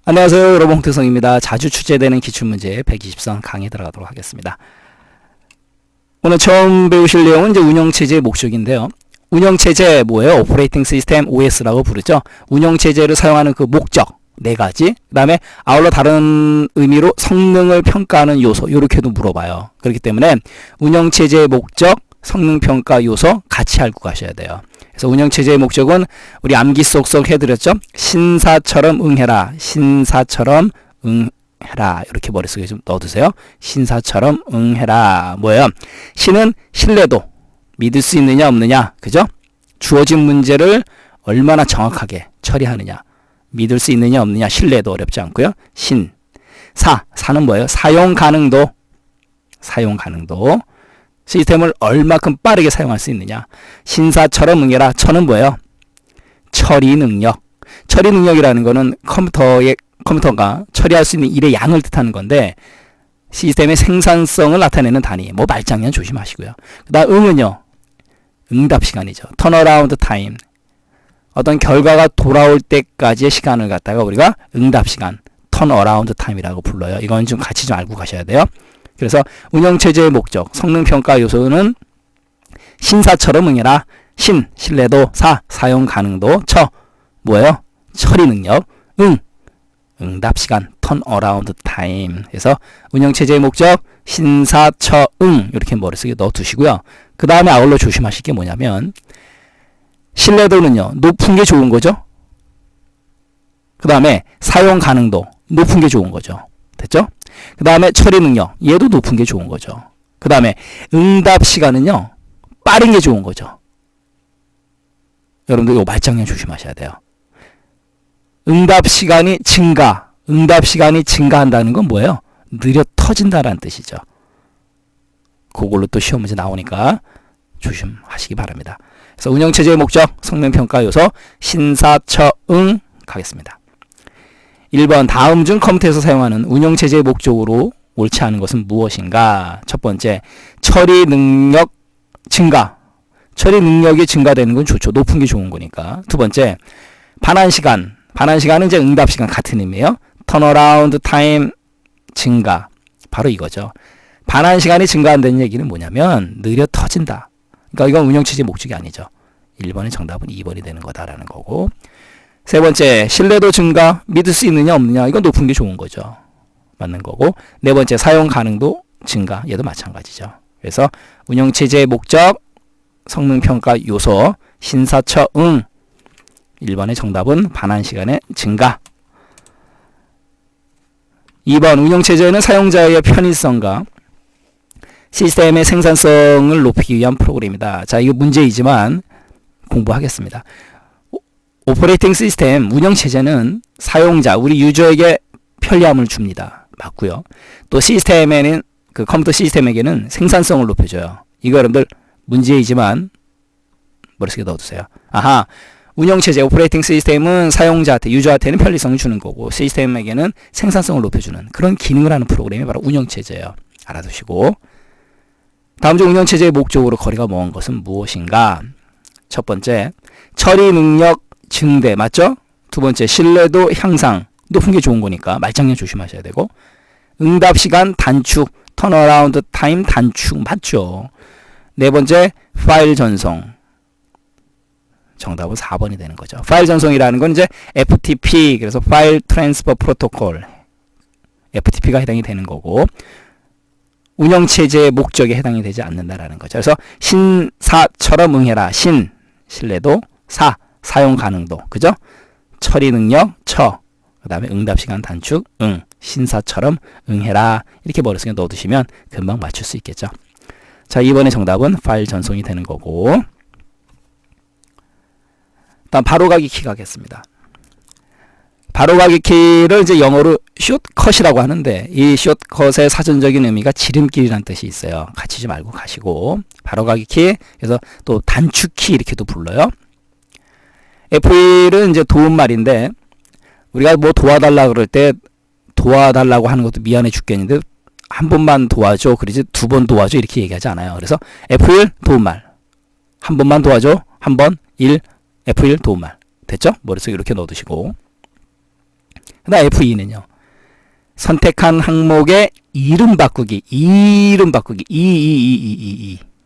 안녕하세요. 여러분, 홍태성입니다. 자주 출제되는 기출문제 120선 강의 들어가도록 하겠습니다. 오늘 처음 배우실 내용은 이제 운영체제의 목적인데요. 운영체제 뭐예요? 오퍼레이팅 시스템 OS라고 부르죠. 운영체제를 사용하는 그 목적 4가지. 그 다음에 아울러 다른 의미로 성능을 평가하는 요소 이렇게도 물어봐요. 그렇기 때문에 운영체제의 목적, 성능평가 요소 같이 알고 가셔야 돼요. 그래서 운영체제의 목적은 우리 암기 쏙쏙 해드렸죠. 신사처럼 응해라. 신사처럼 응해라. 이렇게 머릿속에 좀 넣어두세요. 신사처럼 응해라. 뭐예요? 신은 신뢰도. 믿을 수 있느냐 없느냐. 그죠? 주어진 문제를 얼마나 정확하게 처리하느냐. 믿을 수 있느냐 없느냐. 신뢰도 어렵지 않고요. 신. 사는 뭐예요? 사용 가능도. 사용 가능도. 시스템을 얼마큼 빠르게 사용할 수 있느냐. 신사처럼 응해라. 처는 뭐예요? 처리 능력. 처리 능력이라는 거는 컴퓨터가 처리할 수 있는 일의 양을 뜻하는 건데 시스템의 생산성을 나타내는 단위. 뭐 말장난 조심하시고요. 그 다음 응은요. 응답 시간이죠. 턴어라운드 타임. 어떤 결과가 돌아올 때까지의 시간을 갖다가 우리가 응답 시간, 턴어라운드 타임이라고 불러요. 이건 좀 같이 좀 알고 가셔야 돼요. 그래서 운영체제의 목적, 성능평가 요소는 신사처럼 응해라. 신, 신뢰도. 사용 가능도. 뭐예요? 처리 능력. 응답 시간, 턴어라운드 타임. 그래서 운영체제의 목적, 신사처응 이렇게 머릿속에 넣어두시고요. 그 다음에 아울러 조심하실 게 뭐냐면 신뢰도는요. 높은 게 좋은 거죠. 그 다음에 사용 가능도 높은 게 좋은 거죠. 됐죠? 그 다음에 처리 능력 얘도 높은 게 좋은 거죠. 그 다음에 응답 시간은요. 빠른 게 좋은 거죠. 여러분들 이거 말장난 조심하셔야 돼요. 응답 시간이 증가한다는 건 뭐예요? 느려 터진다라는 뜻이죠. 그걸로 또 시험 문제 나오니까 조심하시기 바랍니다. 그래서 운영체제의 목적, 성능평가 요소, 신사처응 가겠습니다. 1번 다음 중 컴퓨터에서 사용하는 운영체제의 목적으로 옳지 않은 것은 무엇인가? 첫 번째, 처리 능력 증가. 처리 능력이 증가되는 건 좋죠. 높은 게 좋은 거니까. 두 번째, 반환시간. 반환시간은 이제 응답시간 같은 의미예요. 턴어라운드 타임 증가. 바로 이거죠. 반환시간이 증가한다는 얘기는 뭐냐면 느려 터진다. 그러니까 이건 운영체제의 목적이 아니죠. 1번의 정답은 2번이 되는 거다라는 거고. 세 번째, 신뢰도 증가, 믿을 수 있느냐 없느냐, 이건 높은 게 좋은 거죠. 맞는 거고. 네 번째, 사용 가능도 증가, 얘도 마찬가지죠. 그래서 운영체제의 목적, 성능평가 요소, 신사처응. 1번의 정답은 반환시간의 증가. 2번, 운영체제는 사용자의 편의성과 시스템의 생산성을 높이기 위한 프로그램이다. 자, 이거 문제이지만 공부하겠습니다. 오퍼레이팅 시스템, 운영체제는 사용자, 우리 유저에게 편리함을 줍니다. 맞고요. 또 시스템에는, 그 컴퓨터 시스템에게는 생산성을 높여줘요. 이거 여러분들 문제이지만 머릿속에 넣어두세요. 아하, 운영체제, 오퍼레이팅 시스템은 사용자한테, 유저한테는 편리성을 주는 거고 시스템에게는 생산성을 높여주는 그런 기능을 하는 프로그램이 바로 운영체제예요. 알아두시고. 다음 중 운영체제의 목적으로 거리가 먼 것은 무엇인가? 첫 번째, 처리 능력 증대. 맞죠? 두 번째, 신뢰도 향상. 높은 게 좋은 거니까 말장난 조심하셔야 되고. 응답 시간 단축. 턴어라운드 타임 단축. 맞죠? 네 번째, 파일 전송. 정답은 4번이 되는 거죠. 파일 전송이라는 건 이제 FTP, 그래서 파일 트랜스퍼 프로토콜. FTP가 해당이 되는 거고. 운영체제의 목적에 해당이 되지 않는다라는 거죠. 그래서 신사처럼 응해라. 신뢰도. 사용 가능도. 그죠? 처리 능력. 그 다음에 응답 시간 단축. 신사처럼 응해라. 이렇게 머릿속에 넣어두시면 금방 맞출 수 있겠죠. 자, 2번의 정답은 파일 전송이 되는 거고. 다음 바로가기 키 가겠습니다. 바로가기 키를 이제 영어로 숏컷이라고 하는데 이 숏컷의 사전적인 의미가 지름길이라는 뜻이 있어요. 같이 좀 알고 가시고. 바로가기 키, 그래서 또 단축키 이렇게도 불러요. F1은 이제 도움말인데 우리가 뭐 도와달라 그럴 때 도와달라고 하는 것도 미안해 죽겠는데 한 번만 도와줘, 그러지 두 번 도와줘 이렇게 얘기하지 않아요. 그래서 F1 도움말. 한 번만 도와줘. 한 번, F1 도움말. 됐죠? 머릿속에 이렇게 넣어두시고. 그 다음 F2는요. 선택한 항목의 이름 바꾸기. 이름 바꾸기.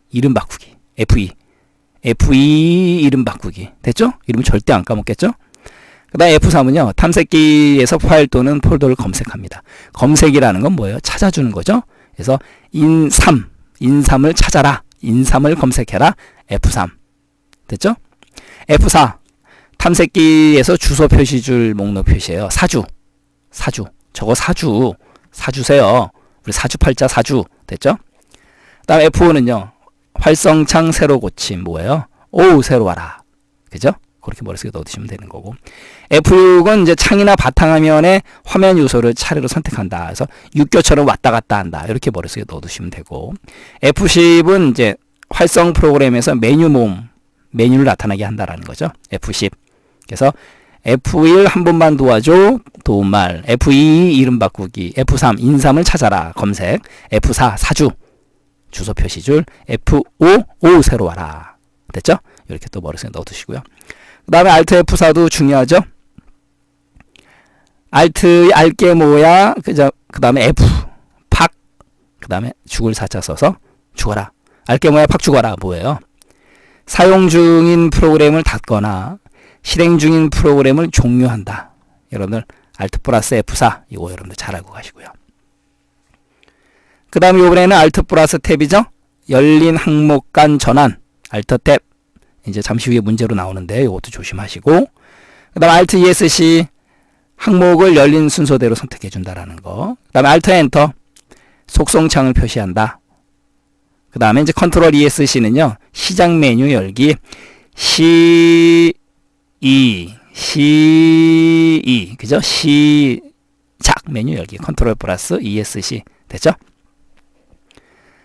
이름 바꾸기. F2. F2 이름 바꾸기. 됐죠? 이름 절대 안 까먹겠죠? 그 다음 F3은요. 탐색기에서 파일 또는 폴더를 검색합니다. 검색이라는 건 뭐예요? 찾아주는 거죠. 그래서 인삼을 찾아라. 인삼을 검색해라. F3. 됐죠? F4. 탐색기에서 주소 표시줄 목록 표시예요. 사주. 저거 사주세요. 우리 사주팔자 사주. 됐죠? 그 다음 F5는요. 활성창 새로 고침. 뭐예요? 오, 새로 와라. 그죠? 그렇게 머릿속에 넣어두시면 되는 거고. F6은 이제 창이나 바탕화면에 화면 요소를 차례로 선택한다. 그래서 육교처럼 왔다 갔다 한다. 이렇게 머릿속에 넣어두시면 되고. F10은 이제 활성 프로그램에서 메뉴를 나타나게 한다라는 거죠. F10. 그래서 F1 한 번만 도와줘. 도움말. F2 이름 바꾸기. F3 인삼을 찾아라. 검색. F4 사주. 주소 표시줄. F5 오 새로 와라. 됐죠? 이렇게 또 머릿속에 넣어두시고요. 그 다음에 Alt F4도 중요하죠. Alt 얇게 뭐야. 그 다음에 F 팍. 그 다음에 죽을 사자 써서 죽어라. 얇게 뭐야 팍 죽어라. 뭐예요? 사용 중인 프로그램을 닫거나 실행 중인 프로그램을 종료한다. 여러분들 Alt 플러스 F4 이거 여러분들 잘 알고 가시고요. 그 다음에 이번에는 Alt 플러스 탭이죠. 열린 항목 간 전환. Alt 탭. 이제 잠시 후에 문제로 나오는데 이것도 조심하시고. 그 다음 Alt ESC 항목을 열린 순서대로 선택해 준다라는 거. 그 다음에 Alt 엔터 속성창을 표시한다. 그 다음에 이제 컨트롤 ESC는요. 시작 메뉴 열기. 그죠? 시작 메뉴 열기. 컨트롤 플러스 ESC. 됐죠?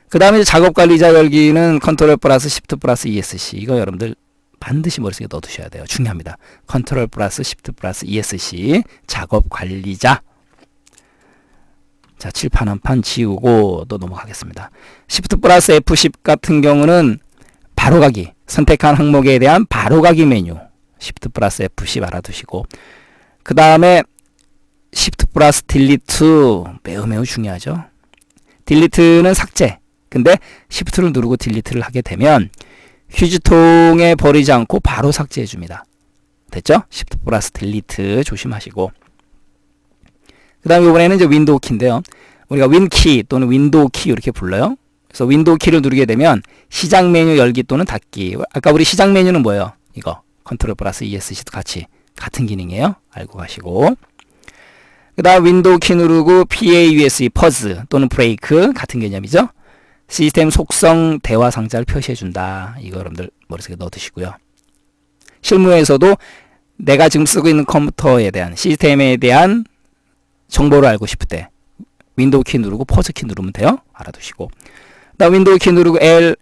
그 다음에 작업 관리자 열기는 컨트롤 플러스 시프트 플러스 ESC. 이거 여러분들 반드시 머릿속에 넣어두셔야 돼요. 중요합니다. 컨트롤 플러스 시프트 플러스 ESC. 작업 관리자. 자, 칠판 한 판 지우고 또 넘어가겠습니다. 시프트 플러스 F10 같은 경우는 바로가기. 선택한 항목에 대한 바로가기 메뉴. 시프트 플러스 F10 알아두시고. 그 다음에 시프트 플러스 딜리트. 매우 중요하죠. 딜리트는 삭제. 근데 시프트를 누르고 딜리트를 하게 되면 휴지통에 버리지 않고 바로 삭제해 줍니다. 됐죠? 시프트 플러스 딜리트 조심하시고. 그 다음에 이번에는 이제 윈도우 키인데요. 우리가 윈키 또는 윈도우 키 이렇게 불러요. 그래서 윈도우 키를 누르게 되면 시작 메뉴 열기 또는 닫기. 아까 우리 시작 메뉴는 뭐예요? 이거 컨트롤 플러스 ESC도 같은 기능이에요. 알고 가시고. 그 다음 윈도우 키 누르고 PAUSE 퍼즈 또는 브레이크 같은 개념이죠. 시스템 속성 대화 상자를 표시해 준다. 이거 여러분들 머릿속에 넣어두시고요. 실무에서도 내가 지금 쓰고 있는 컴퓨터에 대한 시스템에 대한 정보를 알고 싶을 때 윈도우 키 누르고 퍼즈 키 누르면 돼요. 알아두시고. 나 윈도우 키 누르고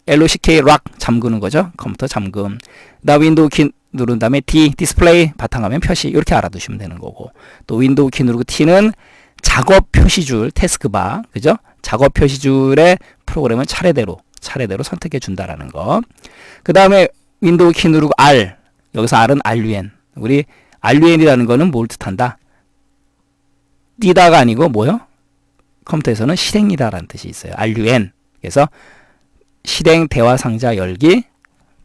LOCK 락 잠그는 거죠. 컴퓨터 잠금. 나 윈도우 키 누른 다음에 D 디스플레이 바탕화면 표시 이렇게 알아두시면 되는 거고. 또 윈도우 키 누르고 T는 작업 표시줄 태스크바 그죠? 작업 표시줄의 프로그램을 차례대로 선택해 준다라는 거. 그 다음에 윈도우 키 누르고 R. 여기서 R은 RUN. 우리 RUN이라는 거는 뭘 뜻한다? 띄다가 아니고 뭐요? 컴퓨터에서는 실행이다라는 뜻이 있어요. RUN. 그래서 실행 대화 상자 열기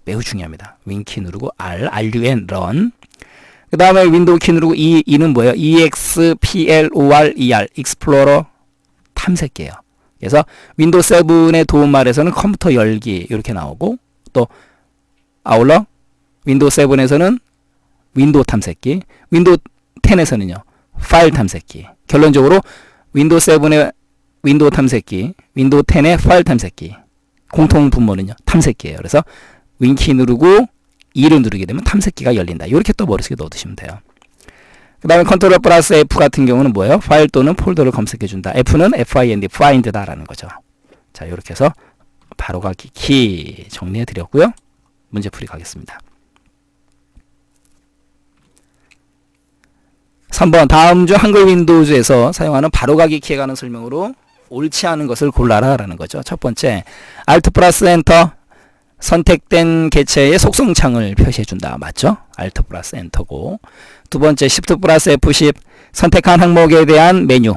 매우 중요합니다. 윈키 누르고 RUN run. 그 다음에 윈도우 키 누르고 E는 뭐예요? EXPLORER 익스플로러 탐색기예요. 그래서 윈도우 7의 도움말에서는 컴퓨터 열기 이렇게 나오고 또 아울러 윈도우 7에서는 윈도우 탐색기, 윈도우 10에서는요 파일 탐색기. 결론적으로 윈도우 7의 윈도우 탐색기, 윈도우 10의 파일 탐색기. 공통 분모는요 탐색기예요. 그래서 윈키 누르고 E를 누르게 되면 탐색기가 열린다. 이렇게 또 머릿속에 넣어두시면 돼요. 그 다음에 컨트롤 플러스 F 같은 경우는 뭐예요? 파일 또는 폴더를 검색해 준다. F는 FIND, find다라는 거죠. 자, 이렇게 해서 바로가기 키 정리해 드렸고요. 문제풀이 가겠습니다. 3번 다음 중 한글 윈도우즈에서 사용하는 바로가기 키에 관한 설명으로 옳지 않은 것을 골라라 라는 거죠. 첫 번째, Alt 플러스 엔터 선택된 개체의 속성창을 표시해 준다. 맞죠? Alt 플러스 엔터고. 두 번째, Shift 플러스 F10 선택한 항목에 대한 메뉴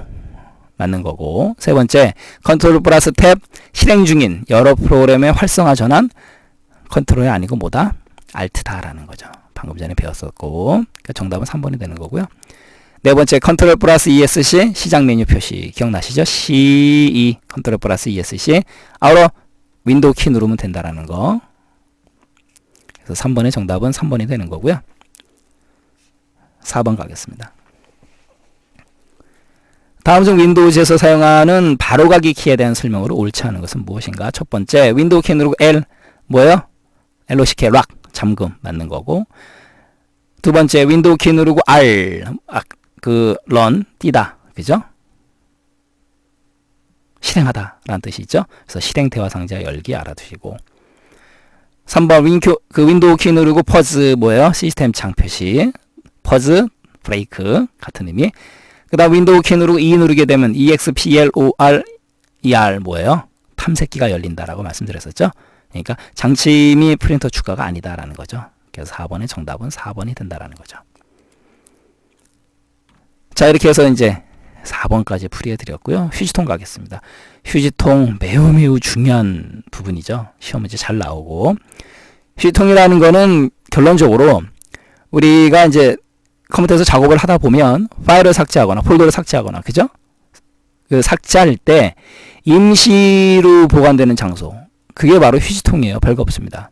맞는 거고, 세 번째 컨트롤 플러스 탭 실행 중인 여러 프로그램의 활성화 전환, 컨트롤이 아니고 뭐다? 알트다라는 거죠. 방금 전에 배웠었고, 그러니까 정답은 3번이 되는 거고요. 네 번째 컨트롤 플러스 ESC 시작 메뉴 표시 기억나시죠? CE 컨트롤 플러스 ESC 아우러 윈도우 키 누르면 된다라는 거. 그래서 3번의 정답은 3번이 되는 거고요. 4번 가겠습니다. 다음 중 윈도우즈에서 사용하는 바로가기 키에 대한 설명으로 옳지 않은 것은 무엇인가? 첫 번째 윈도우 키 누르고 L 뭐예요? LOCK 락 잠금 맞는 거고, 두 번째 윈도우 키 누르고 R 런 뛰다 그죠? 실행하다 라는 뜻이 있죠. 그래서 실행 대화 상자 열기 알아두시고, 3번 윈도우 키 누르고 퍼즈 뭐예요? 시스템 창 표시 퍼즈 브레이크 같은 의미. 그 다음 윈도우 키 누르고 E 누르게 되면 EXPLORER 뭐예요? 탐색기가 열린다라고 말씀드렸었죠. 그러니까 장치 및 프린터 추가가 아니다라는 거죠. 그래서 4번의 정답은 4번이 된다라는 거죠. 자, 이렇게 해서 이제 4번까지 풀이해 드렸고요. 휴지통 가겠습니다. 휴지통 매우 중요한 부분이죠. 시험 문제 잘 나오고, 휴지통이라는 거는 결론적으로 우리가 이제 컴퓨터에서 작업을 하다 보면 파일을 삭제하거나 폴더를 삭제하거나 그죠? 그 삭제할 때 임시로 보관되는 장소, 그게 바로 휴지통이에요. 별거 없습니다.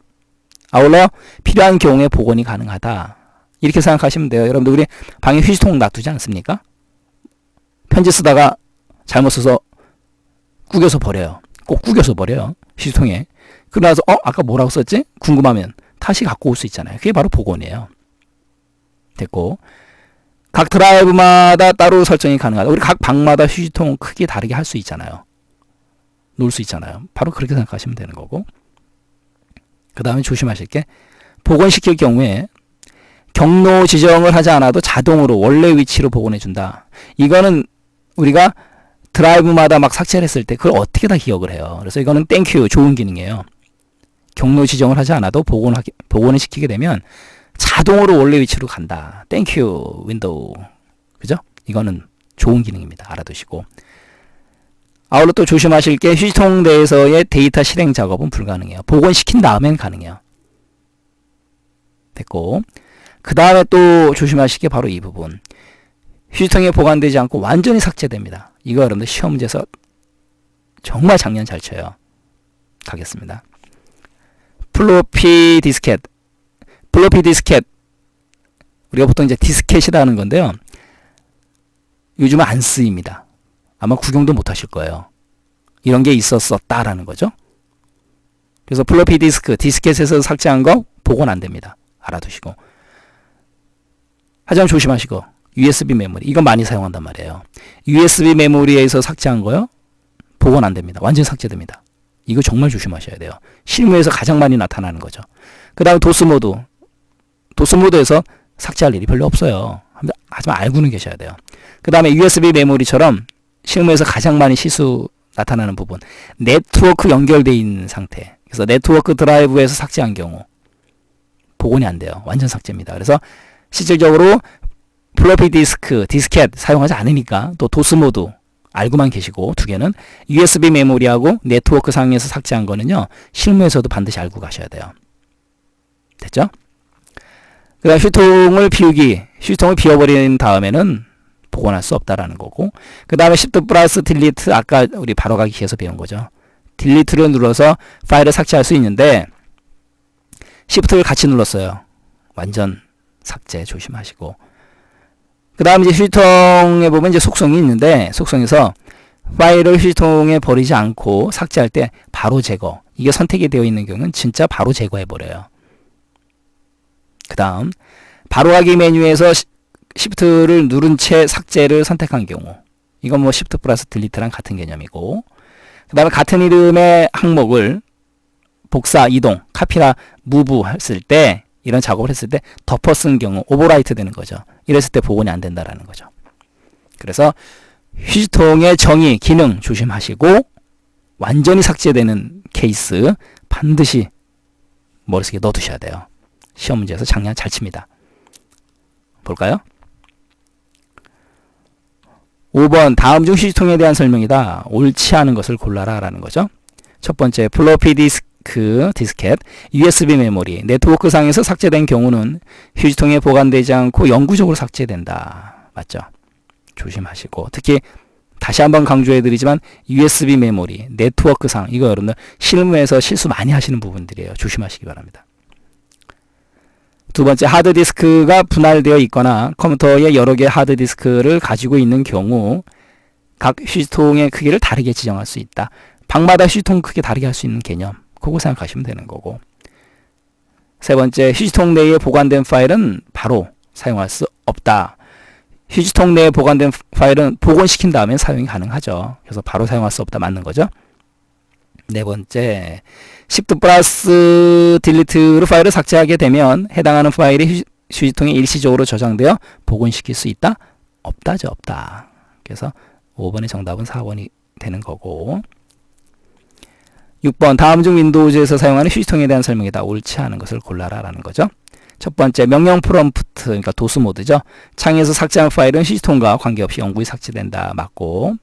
아울러 필요한 경우에 복원이 가능하다. 이렇게 생각하시면 돼요. 여러분들 우리 방에 휴지통 놔두지 않습니까? 편지 쓰다가 잘못 써서 구겨서 버려요. 꼭 구겨서 버려요. 휴지통에. 그러고 나서 아까 뭐라고 썼지? 궁금하면 다시 갖고 올 수 있잖아요. 그게 바로 복원이에요. 됐고, 각 드라이브마다 따로 설정이 가능하다. 우리 각 방마다 휴지통 크기 다르게 할 수 있잖아요. 놓을 수 있잖아요. 바로 그렇게 생각하시면 되는 거고, 그 다음에 조심하실 게 복원시킬 경우에 경로 지정을 하지 않아도 자동으로 원래 위치로 복원해 준다. 이거는 우리가 드라이브마다 막 삭제를 했을 때 그걸 어떻게 다 기억을 해요. 그래서 이거는 땡큐 좋은 기능이에요. 경로 지정을 하지 않아도 복원을 시키게 되면 자동으로 원래 위치로 간다. 땡큐 윈도우. 그죠? 이거는 좋은 기능입니다. 알아두시고, 아울러 또 조심하실 게 휴지통 내에서의 데이터 실행 작업은 불가능해요. 복원시킨 다음엔 가능해요. 됐고, 그 다음에 또 조심하실 게 바로 이 부분. 휴지통에 보관되지 않고 완전히 삭제됩니다. 이거 여러분들 시험 문제에서 정말 장면 잘 쳐요. 가겠습니다. 플로피 디스켓. 플로피 디스켓. 우리가 보통 이제 디스켓이라는 건데요. 요즘은 안 쓰입니다. 아마 구경도 못 하실 거예요. 이런 게 있었었다라는 거죠. 그래서 플로피 디스크, 디스켓에서 삭제한 거 복원 안 됩니다. 알아두시고. 하지만 조심하시고, USB 메모리. 이거 많이 사용한단 말이에요. USB 메모리에서 삭제한 거요? 복원 안 됩니다. 완전히 삭제됩니다. 이거 정말 조심하셔야 돼요. 실무에서 가장 많이 나타나는 거죠. 그 다음 도스 모드. 도스 모드에서 삭제할 일이 별로 없어요. 하지만 알고는 계셔야 돼요. 그 다음에 USB 메모리처럼 실무에서 가장 많이 실수 나타나는 부분. 네트워크 연결되어 있는 상태. 그래서 네트워크 드라이브에서 삭제한 경우 복원이 안 돼요. 완전 삭제입니다. 그래서 실질적으로 플로피 디스크, 디스켓 사용하지 않으니까 또 도스 모드 알고만 계시고, 두 개는 USB 메모리하고 네트워크 상에서 삭제한 거는요, 실무에서도 반드시 알고 가셔야 돼요. 됐죠? 그 다음 휴지통을 비워버린 다음에는 복원할 수 없다라는 거고, 그 다음에 Shift 플러스 딜리트, 아까 우리 바로가기 키에서 배운 거죠. 딜리트를 눌러서 파일을 삭제할 수 있는데 Shift를 같이 눌렀어요. 완전 삭제 조심하시고, 그 다음 이제 휴지통에 보면 이제 속성이 있는데, 속성에서 파일을 휴지통에 버리지 않고 삭제할 때 바로 제거, 이게 선택이 되어 있는 경우는 진짜 바로 제거해 버려요. 그 다음 바로하기 메뉴에서 Shift를 누른 채 삭제를 선택한 경우, 이건 뭐 Shift 플러스 딜리트랑 같은 개념이고, 그 다음에 같은 이름의 항목을 복사, 이동, 카피나 무브 했을 때, 이런 작업을 했을 때 덮어 쓴 경우 오버라이트 되는 거죠. 이랬을 때 복원이 안 된다라는 거죠. 그래서 휴지통의 정의, 기능 조심하시고, 완전히 삭제되는 케이스 반드시 머릿속에 넣어두셔야 돼요. 시험 문제에서 장난 잘 칩니다. 볼까요? 5번 다음 중 휴지통에 대한 설명이다. 옳지 않은 것을 골라라 라는 거죠. 첫 번째 플로피 디스크, 디스켓, USB 메모리, 네트워크상에서 삭제된 경우는 휴지통에 보관되지 않고 영구적으로 삭제된다. 맞죠? 조심하시고 특히 다시 한번 강조해드리지만 USB 메모리, 네트워크상 이거 여러분들 실무에서 실수 많이 하시는 부분들이에요. 조심하시기 바랍니다. 두 번째 하드디스크가 분할되어 있거나 컴퓨터에 여러 개의 하드디스크를 가지고 있는 경우 각 휴지통의 크기를 다르게 지정할 수 있다. 방마다 휴지통 크기 다르게 할 수 있는 개념. 그거 생각하시면 되는 거고. 세 번째 휴지통 내에 보관된 파일은 바로 사용할 수 없다. 휴지통 내에 보관된 파일은 복원시킨 다음에 사용이 가능하죠. 그래서 바로 사용할 수 없다. 맞는 거죠. 네 번째, Shift 플러스 딜리트로 파일을 삭제하게 되면 해당하는 파일이 휴지통에 일시적으로 저장되어 복원시킬 수 있다? 없다죠, 없다. 그래서 5번의 정답은 4번이 되는 거고. 6번, 다음 중 윈도우즈에서 사용하는 휴지통에 대한 설명이다. 옳지 않은 것을 골라라 라는 거죠. 첫 번째, 명령 프롬프트, 그러니까 도스 모드죠. 창에서 삭제한 파일은 휴지통과 관계없이 영구히 삭제된다. 맞고.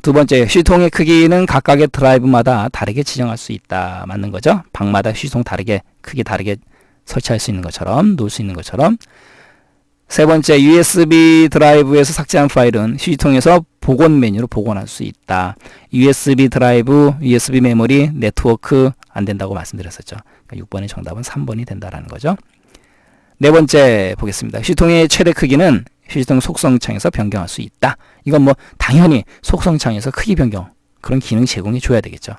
두 번째, 휴지통의 크기는 각각의 드라이브마다 다르게 지정할 수 있다. 맞는 거죠. 방마다 휴지통 다르게, 크기 다르게 설치할 수 있는 것처럼, 놓을 수 있는 것처럼. 세 번째, USB 드라이브에서 삭제한 파일은 휴지통에서 복원 메뉴로 복원할 수 있다. USB 드라이브, USB 메모리, 네트워크 안 된다고 말씀드렸었죠. 그러니까 6번의 정답은 3번이 된다라는 거죠. 네 번째 보겠습니다. 휴지통의 최대 크기는 휴지통 속성창에서 변경할 수 있다. 이건 뭐 당연히 속성창에서 크기 변경 그런 기능 제공해 줘야 되겠죠.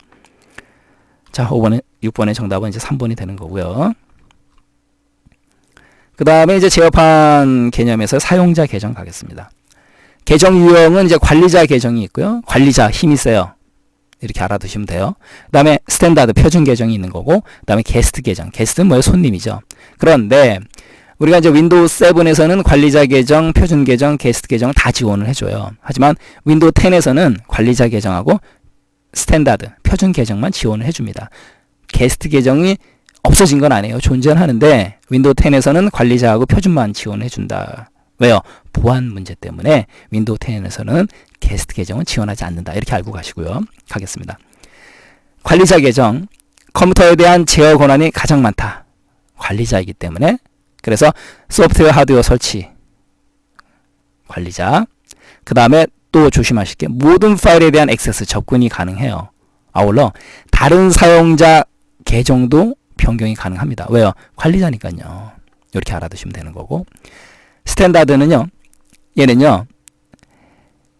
자, 6번의 정답은 이제 3번이 되는 거고요. 그 다음에 이제 제어판 개념에서 사용자 계정 가겠습니다. 계정 유형은 이제 관리자 계정이 있고요. 관리자 힘이 세요. 이렇게 알아두시면 돼요. 그 다음에 스탠다드 표준 계정이 있는 거고, 그 다음에 게스트 계정. 게스트는 뭐예요? 손님이죠. 그런데 우리가 이제 윈도우 7에서는 관리자 계정, 표준 계정, 게스트 계정을 다 지원을 해줘요. 하지만 윈도우 10에서는 관리자 계정하고 스탠다드, 표준 계정만 지원을 해줍니다. 게스트 계정이 없어진 건 아니에요. 존재는 하는데 윈도우 10에서는 관리자하고 표준만 지원을 해준다. 왜요? 보안 문제 때문에 윈도우 10에서는 게스트 계정은 지원하지 않는다. 이렇게 알고 가시고요. 가겠습니다. 관리자 계정, 컴퓨터에 대한 제어 권한이 가장 많다. 관리자이기 때문에. 그래서 소프트웨어 하드웨어 설치 관리자. 그 다음에 또 조심하실 게 모든 파일에 대한 액세스 접근이 가능해요. 아울러 다른 사용자 계정도 변경이 가능합니다. 왜요? 관리자니까요. 이렇게 알아두시면 되는 거고. 스탠다드는요. 얘는요.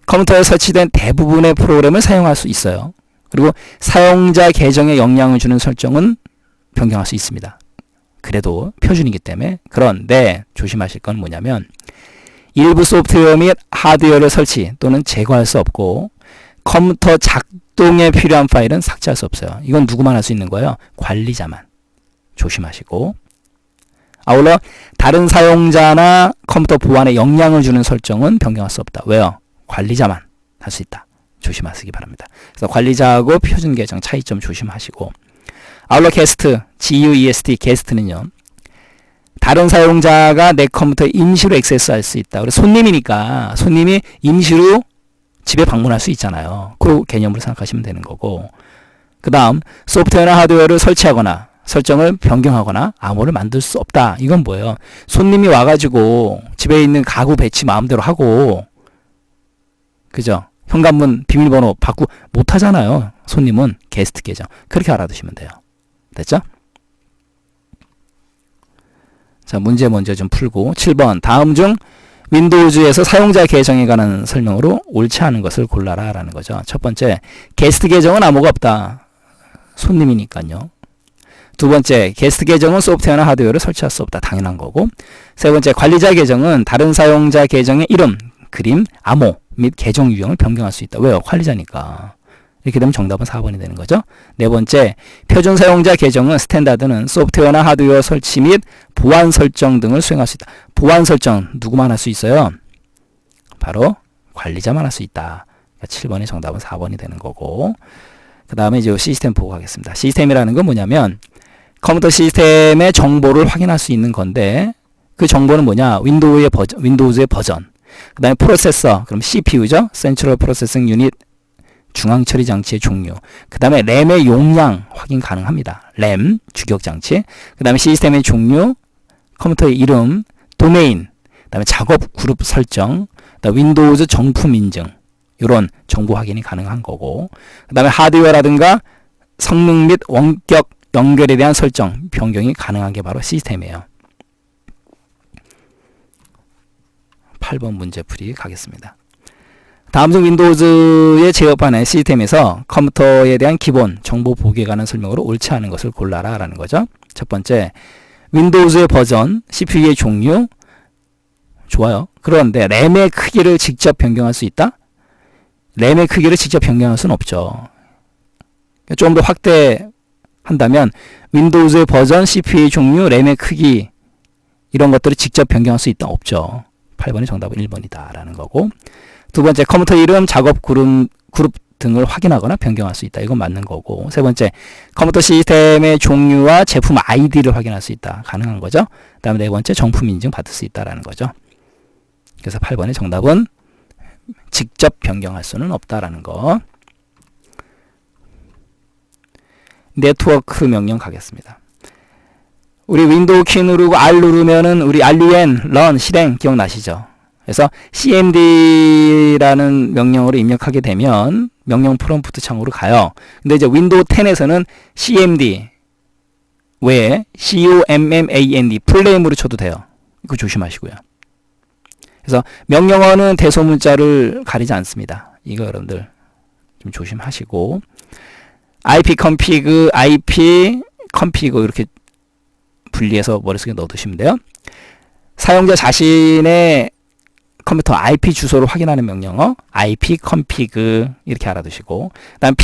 컴퓨터에 설치된 대부분의 프로그램을 사용할 수 있어요. 그리고 사용자 계정에 영향을 주는 설정은 변경할 수 있습니다. 그래도 표준이기 때문에. 그런데 조심하실 건 뭐냐면 일부 소프트웨어 및 하드웨어를 설치 또는 제거할 수 없고 컴퓨터 작동에 필요한 파일은 삭제할 수 없어요. 이건 누구만 할 수 있는 거예요? 관리자만. 조심하시고. 아울러 다른 사용자나 컴퓨터 보안에 영향을 주는 설정은 변경할 수 없다. 왜요? 관리자만 할 수 있다. 조심하시기 바랍니다. 그래서 관리자하고 표준 계정 차이점 조심하시고. 아울러 게스트, GUEST 게스트는요. 다른 사용자가 내 컴퓨터에 임시로 액세스할 수 있다. 그래서 손님이니까 손님이 임시로 집에 방문할 수 있잖아요. 그 개념으로 생각하시면 되는 거고. 그 다음 소프트웨어나 하드웨어를 설치하거나 설정을 변경하거나 암호를 만들 수 없다. 이건 뭐예요? 손님이 와가지고 집에 있는 가구 배치 마음대로 하고, 그죠? 현관문 비밀번호 바꾸고 못하잖아요. 손님은 게스트 계정. 그렇게 알아두시면 돼요. 됐죠? 자, 문제 먼저 좀 풀고. 7번 다음 중 윈도우즈에서 사용자 계정에 관한 설명으로 옳지 않은 것을 골라라 라는 거죠. 첫 번째, 게스트 계정은 암호가 없다. 손님이니까요. 두 번째, 게스트 계정은 소프트웨어나 하드웨어를 설치할 수 없다. 당연한 거고. 세 번째, 관리자 계정은 다른 사용자 계정의 이름, 그림, 암호 및 계정 유형을 변경할 수 있다. 왜요? 관리자니까. 이렇게 되면 정답은 4번이 되는 거죠. 네 번째, 표준 사용자 계정은 스탠다드는 소프트웨어나 하드웨어 설치 및 보안 설정 등을 수행할 수 있다. 보안 설정 누구만 할 수 있어요? 바로 관리자만 할 수 있다. 그러니까 7번의 정답은 4번이 되는 거고. 그 다음에 이제 시스템 보고 가겠습니다. 시스템이라는 건 뭐냐면 컴퓨터 시스템의 정보를 확인할 수 있는 건데 그 정보는 뭐냐? 윈도우즈의 버전. 그 다음에 프로세서, 그럼 CPU죠. Central Processing Unit, 중앙 처리 장치의 종류. 그 다음에 램의 용량 확인 가능합니다. 램, 주격 장치. 그 다음에 시스템의 종류, 컴퓨터의 이름, 도메인, 그 다음에 작업 그룹 설정, 그다음 윈도우즈 정품 인증, 이런 정보 확인이 가능한 거고, 그 다음에 하드웨어라든가 성능 및 원격 연결에 대한 설정, 변경이 가능한 게 바로 시스템이에요. 8번 문제 풀이 가겠습니다. 다음 중 윈도우즈의 제어판의 시스템에서 컴퓨터에 대한 기본 정보 보기에 관한 설명으로 옳지 않은 것을 골라라 라는 거죠. 첫 번째, 윈도우즈의 버전, CPU의 종류, 좋아요. 그런데 램의 크기를 직접 변경할 수 있다? 램의 크기를 직접 변경할 수는 없죠. 좀 더 확대한다면 윈도우즈의 버전, CPU의 종류, 램의 크기, 이런 것들을 직접 변경할 수 있다? 없죠. 8번의 정답은 1번이다 라는 거고, 두 번째, 컴퓨터 이름, 작업 그룹 등을 확인하거나 변경할 수 있다. 이건 맞는 거고, 세 번째, 컴퓨터 시스템의 종류와 제품 아이디를 확인할 수 있다. 가능한 거죠. 그 다음에 네 번째, 정품 인증 받을 수 있다라는 거죠. 그래서 8번의 정답은 직접 변경할 수는 없다라는 거. 네트워크 명령 가겠습니다. 우리 윈도우 키 누르고 R 누르면은 우리 RUN, run, 실행 기억나시죠? 그래서 cmd라는 명령으로 입력하게 되면 명령 프롬프트 창으로 가요. 근데 이제 윈도우 10에서는 cmd 외에 command 풀네임으로 쳐도 돼요. 이거 조심하시고요. 그래서 명령어는 대소문자를 가리지 않습니다. 이거 여러분들 좀 조심하시고, ipconfig, ipconfig 이렇게 분리해서 머릿속에 넣어두시면 돼요. 사용자 자신의 컴퓨터 IP 주소를 확인하는 명령어 ipconfig 이렇게 알아두시고, 그다음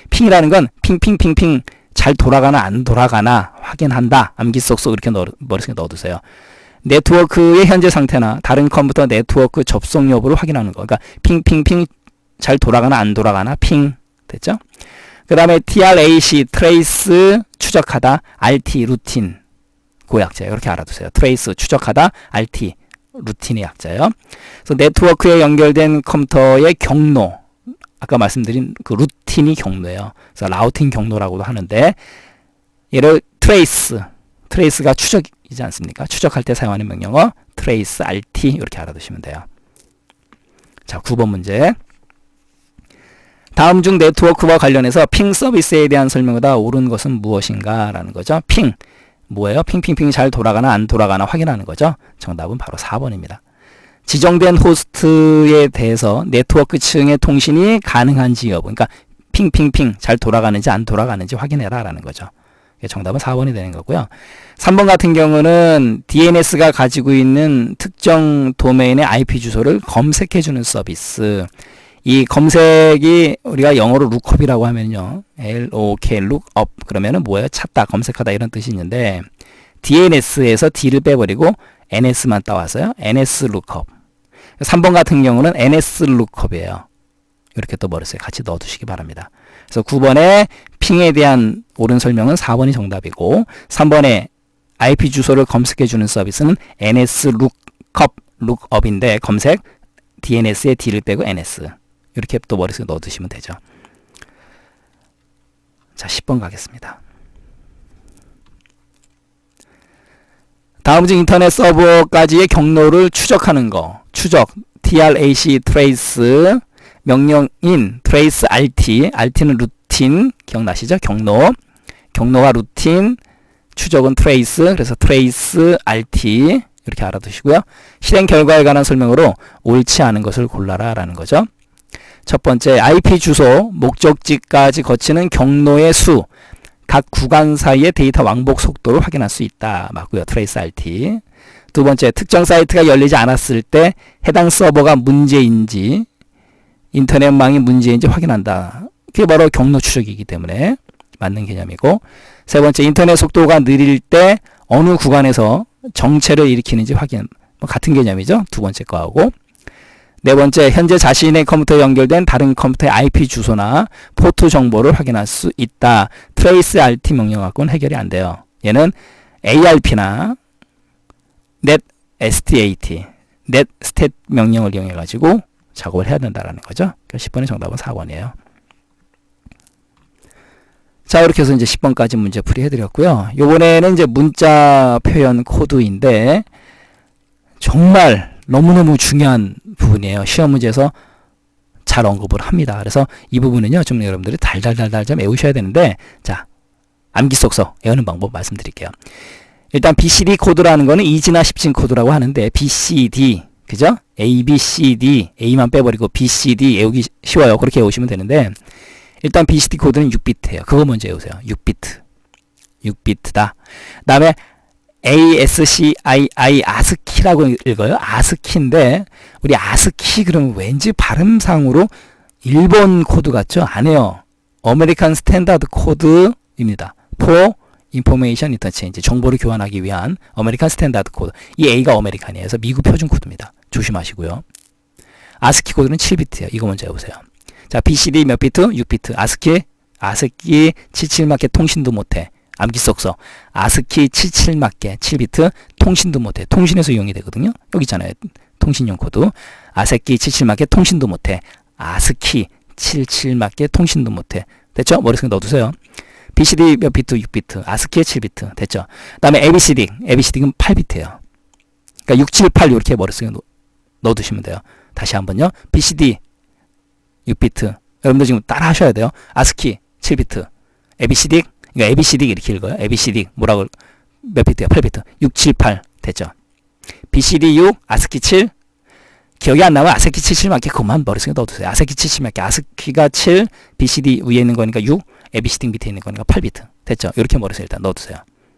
핑이라는 건 핑핑핑핑 잘 돌아가나 안 돌아가나 확인한다. 암기 쏙쏙 이렇게 머릿속에 넣어두세요. 네트워크의 현재 상태나 다른 컴퓨터 네트워크 접속 여부를 확인하는 거. 그러니까 핑핑핑 잘 돌아가나 안 돌아가나 핑 됐죠? 그 다음에 trace 트레이스 추적하다, rt 루틴 그 약자예요. 이렇게 알아두세요. 트레이스 추적하다, rt 루틴의 약자예요. 그래서 네트워크에 연결된 컴퓨터의 경로, 아까 말씀드린 그 루틴이 경로예요. 그래서 라우팅 경로라고도 하는데, 얘를 트레이스가 추적이지 않습니까? 추적할 때 사용하는 명령어 trace rt 이렇게 알아두시면 돼요. 자, 9번 문제. 다음 중 네트워크와 관련해서 핑 서비스에 대한 설명보다 옳은 것은 무엇인가 라는 거죠. 핑 뭐예요? 핑핑핑 잘 돌아가나 안 돌아가나 확인하는 거죠. 정답은 바로 4번입니다. 지정된 호스트에 대해서 네트워크 층의 통신이 가능한지 여부, 그러니까 핑핑핑 잘 돌아가는지 안 돌아가는지 확인해라 라는 거죠. 정답은 4번이 되는 거고요. 3번 같은 경우는 DNS가 가지고 있는 특정 도메인의 IP 주소를 검색해주는 서비스. 이 검색이 우리가 영어로 lookup이라고 하면요, look, lookup 그러면은 뭐예요? 찾다, 검색하다 이런 뜻이 있는데, DNS에서 D를 빼버리고 NS만 따왔어요. NS lookup. 3번 같은 경우는 NS lookup이에요. 이렇게 또 머릿속에 같이 넣어두시기 바랍니다. 그래서 9번에 핑에 대한 옳은 설명은 4번이 정답이고, 3번에 IP 주소를 검색해주는 서비스는 NS lookup인데 검색 DNS에 D를 빼고 NS 이렇게 또 머릿속에 넣어두시면 되죠. 자, 10번 가겠습니다. 다음 중 인터넷 서버까지의 경로를 추적하는 거, 추적 trace trace 명령인 trace rt는 루틴 기억나시죠? 경로와 루틴, 추적은 trace, 그래서 trace rt 이렇게 알아두시고요. 실행 결과에 관한 설명으로 옳지 않은 것을 골라라 라는 거죠. 첫 번째, IP 주소, 목적지까지 거치는 경로의 수, 각 구간 사이의 데이터 왕복 속도를 확인할 수 있다. 맞고요. trace rt. 두 번째, 특정 사이트가 열리지 않았을 때 해당 서버가 문제인지, 인터넷망이 문제인지 확인한다. 그게 바로 경로 추적이기 때문에 맞는 개념이고, 세 번째, 인터넷 속도가 느릴 때 어느 구간에서 정체를 일으키는지 확인, 같은 개념이죠. 두 번째 거하고. 네 번째, 현재 자신의 컴퓨터에 연결된 다른 컴퓨터의 IP 주소나 포트 정보를 확인할 수 있다. trace rt 명령 갖고는 해결이 안 돼요. 얘는 ARP나 net stat, netstat 명령을 이용해 가지고 작업을 해야 된다라는 거죠. 10번의 정답은 4번이에요. 자, 이렇게 해서 이제 10번까지 문제 풀이해 드렸고요. 요번에는 이제 문자 표현 코드인데 정말 너무너무 중요한 부분이에요. 시험 문제에서 잘 언급을 합니다. 그래서 이 부분은요, 좀 여러분들이 달달달달 좀 외우셔야 되는데, 자, 암기 속서 외우는 방법 말씀드릴게요. 일단 BCD 코드라는 거는 이지나 10진 코드라고 하는데, BCD, 그죠? A, B, C, D, A만 빼버리고 BCD 외우기 쉬워요. 그렇게 외우시면 되는데, 일단 BCD 코드는 6비트예요. 그거 먼저 외우세요. 6비트. 6비트다. 그 다음에 ASCII, 아스키라고 읽어요. 아스키인데, 우리 아스키 그러면 왠지 발음상으로 일본 코드 같죠? 아니에요. 아메리칸 스탠다드 코드입니다. For Information Interchange. 정보를 교환하기 위한 아메리칸 스탠다드 코드. 이 A가 아메리칸이에요. 그래서 미국 표준 코드입니다. 조심하시고요. 아스키 코드는 7비트예요. 이거 먼저 해보세요. 자, BCD 몇 비트? 6비트. 아스키 77맞게 통신도 못해. 암기 속서. 아스키 77맞게 7비트 통신도 못해. 통신에서 이용이 되거든요. 여기 있잖아요. 통신용 코드. 아스키 77맞게 통신도 못해. 아스키 77맞게 통신도 못해. 됐죠? 머릿속에 넣어두세요. BCD 몇 비트? 6비트. 아스키에 7비트. 됐죠? 그 다음에 ABCD. ABCD는 8비트예요. 그러니까 6, 7, 8 이렇게 머릿속에 넣어두시면 돼요. 다시 한번요. BCD 6비트. 여러분들 지금 따라 하셔야 돼요. 아스키 7비트. ABCD. 그러니까 ABCD 이렇게 읽어요. ABCD 뭐라고 몇 비트야? 8비트. 6, 7, 8 됐죠? BCD 6, 아스키 7. 기억이 안 나면 아스키 77맞게 그만 머릿속에 넣어두세요. 아스키 77맞게 아스키가 7, BCD 위에 있는 거니까 6, ABCD 밑에 있는 거니까 8비트. 됐죠? 이렇게 머릿속에 일단 넣어두세요.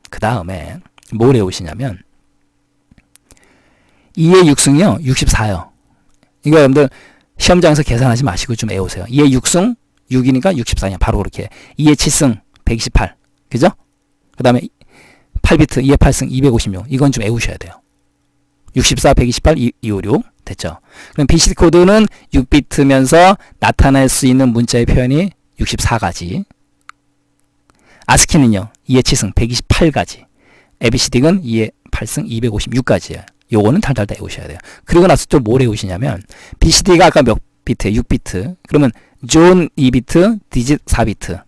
그 다음에 뭘 외우시냐면 2의 6승이요. 64요. 이거 여러분들 시험장에서 계산하지 마시고 좀 외우세요. 2의 6승 6이니까 64냐. 바로 그렇게. 2의 7승 128. 그죠? 그 다음에 8비트 2의 8승 256. 이건 좀 외우셔야 돼요. 64, 128, 256. 됐죠? 그럼 BCD 코드는 6비트면서 나타낼 수 있는 문자의 표현이 64가지. 아스키는요. 2의 7승 128가지. ABCD는 2의 8승 256가지예요. 요거는 달달달 외우셔야 돼요. 그리고 나서 또 뭘 외우시냐면 BCD가 아까 몇 비트? 6비트. 그러면 존 2비트, 디짓 4비트.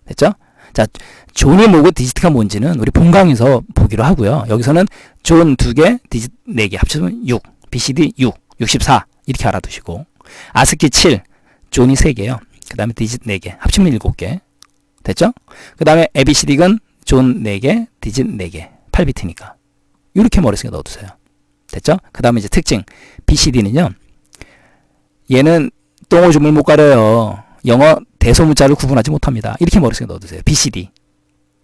됐죠? 자, 존이 뭐고 디지트가 뭔지는 우리 본강에서 보기로 하고요. 여기서는 존 2개, 디짓 4개 합치면 6. BCD 6, 64 이렇게 알아두시고 아스키 7, 존이 3개요. 그 다음에 디짓 4개 합치면 7개. 됐죠? 그 다음에 ABCD는 존 4개, 디짓 4개 8비트니까 이렇게 머릿속에 넣어두세요. 됐죠? 그 다음에 이제 특징 BCD는요. 얘는 똥오줌을 못 가려요. 영어 대소문자를 구분하지 못합니다. 이렇게 머릿속에 넣어두세요. BCD.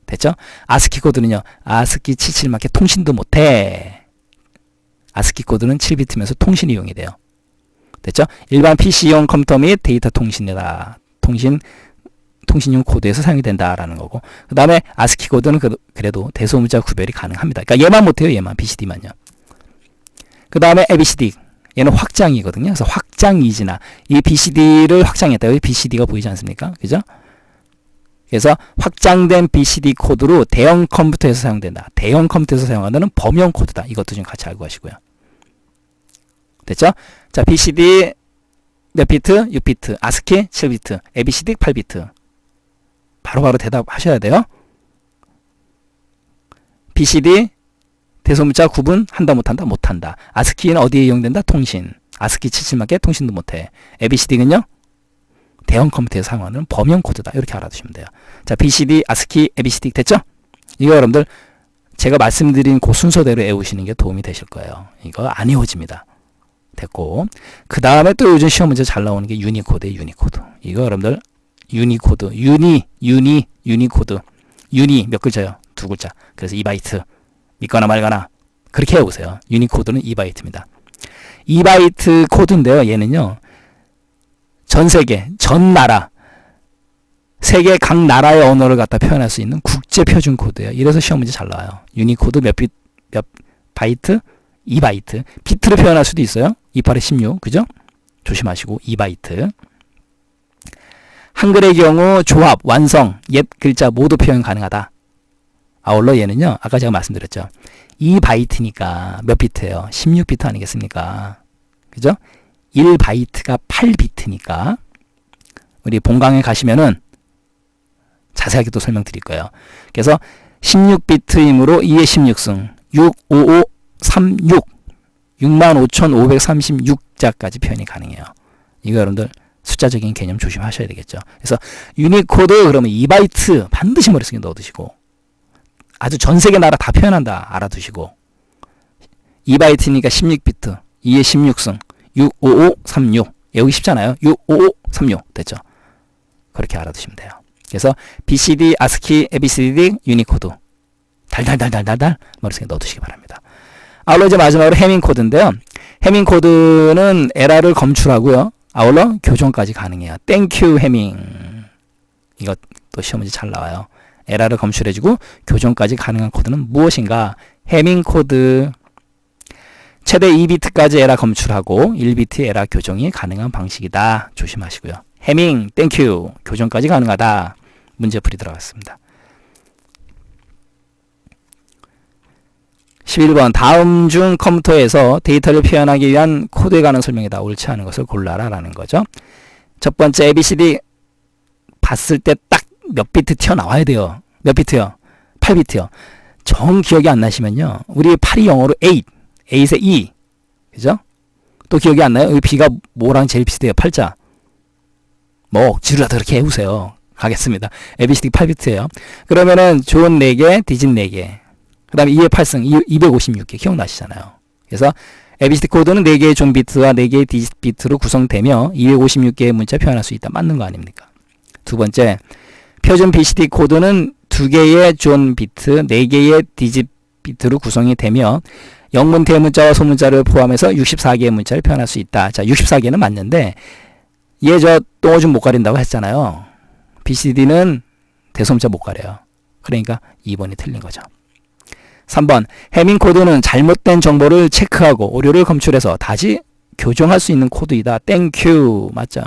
됐죠? 아스키 코드는요. 아스키 77맞게 통신도 못해. 아스키 코드는 7비트면서 통신이 이용이 돼요. 됐죠? 일반 PC용 컴퓨터 및 데이터 통신이다. 통신용 코드에서 사용이 된다라는 거고. 그 다음에 아스키 코드는 그래도 대소문자 구별이 가능합니다. 그러니까 얘만 못해요. 얘만. BCD만요. 그 다음에 ABCD. 얘는 확장이거든요. 그래서 확장이지나 이 BCD를 확장했다. 여기 BCD가 보이지 않습니까? 그죠? 그래서 확장된 BCD 코드로 대형 컴퓨터에서 사용된다. 대형 컴퓨터에서 사용하는 범용 코드다. 이것도 좀 같이 알고 가시고요. 됐죠? 자, BCD 몇 비트? 6비트. 아스키 7비트. ABCD 8비트. 바로바로 대답하셔야 돼요. BCD 대소문자 구분 한다 못한다? 못한다. 아스키는 어디에 이용된다? 통신. 아스키 77맞게 통신도 못해. ABCD는요? 대형 컴퓨터에서 사용하는 범용 코드다. 이렇게 알아두시면 돼요. 자, BCD, 아스키, ABCD 됐죠? 이거 여러분들 제가 말씀드린 그 순서대로 외우시는 게 도움이 되실 거예요. 이거 안 외워집니다. 됐고 그 다음에 또 요즘 시험 문제 잘 나오는 게 유니코드예요. 유니코드. 이거 여러분들 유니코드. 유니코드. 유니 몇 글자요? 2글자. 그래서 2바이트. 믿거나 말거나 그렇게 해보세요. 유니코드는 2바이트입니다. 2바이트 코드인데요. 얘는요. 전 세계, 전 나라, 세계 각 나라의 언어를 갖다 표현할 수 있는 국제 표준 코드예요. 이래서 시험 문제 잘 나와요. 유니코드 몇 바이트? 2바이트. 비트로 표현할 수도 있어요. 28에 16. 그죠? 조심하시고 2바이트. 한글의 경우 조합, 완성, 옛 글자 모두 표현 가능하다. 아울러 얘는요, 아까 제가 말씀드렸죠. 2바이트니까 몇 비트예요? 16비트 아니겠습니까? 그죠? 1바이트가 8비트니까 우리 본강에 가시면은 자세하게 또 설명드릴 거예요. 그래서 16비트이므로 2의 16승 65536 65,536자까지 표현이 가능해요. 이거 여러분들 숫자적인 개념 조심하셔야 되겠죠. 그래서 유니코드 그러면 2바이트 반드시 머릿속에 넣어두시고, 아주 전세계 나라 다 표현한다 알아두시고, 2바이트니까 16비트 2의 16승 65536 외우기 쉽잖아요. 65536 됐죠. 그렇게 알아두시면 돼요. 그래서 BCD, ASCII, ABCD, 유니코드 달달달달달달 머릿속에 넣어두시기 바랍니다. 아울러 이제 마지막으로 해밍 코드인데요. 해밍 코드는 에러를 검출하고요. 아울러 교정까지 가능해요. 땡큐 해밍. 이것도 시험 문제 잘 나와요. 에러를 검출해주고 교정까지 가능한 코드는 무엇인가? 해밍 코드. 최대 2비트까지 에러 검출하고 1비트 에러 교정이 가능한 방식이다. 조심하시고요. 해밍, 땡큐, 교정까지 가능하다. 문제풀이 들어갔습니다. 11번 다음 중 컴퓨터에서 데이터를 표현하기 위한 코드에 관한 설명이다. 옳지 않은 것을 골라라 라는 거죠. 첫 번째 ABCD 봤을 때 딱 몇 비트 튀어나와야 돼요. 몇 비트요? 8비트요. 정 기억이 안 나시면요. 우리 8이 영어로 8, 8에 2. 그죠? 또 기억이 안 나요? 여기 B가 뭐랑 제일 비슷해요? 8자. 뭐 억지로라도 그렇게 해보세요. 가겠습니다. ABCD 8비트예요. 그러면은 존 4개, 디짓 4개. 그 다음에 2의 8승 256개 기억나시잖아요. 그래서 ABCD 코드는 4개의 존 비트와 4개의 디짓 비트로 구성되며 256개의 문자 표현할 수 있다. 맞는 거 아닙니까? 두 번째, 표준 BCD 코드는 2개의 존 비트, 4개의 디짓 비트로 구성이 되며 영문 대문자와 소문자를 포함해서 64개의 문자를 표현할 수 있다. 자, 64개는 맞는데 얘 저 똥오줌 못 가린다고 했잖아요. BCD는 대소문자 못 가려요. 그러니까 2번이 틀린 거죠. 3번 해밍 코드는 잘못된 정보를 체크하고 오류를 검출해서 다시 교정할 수 있는 코드이다. 땡큐. 맞죠?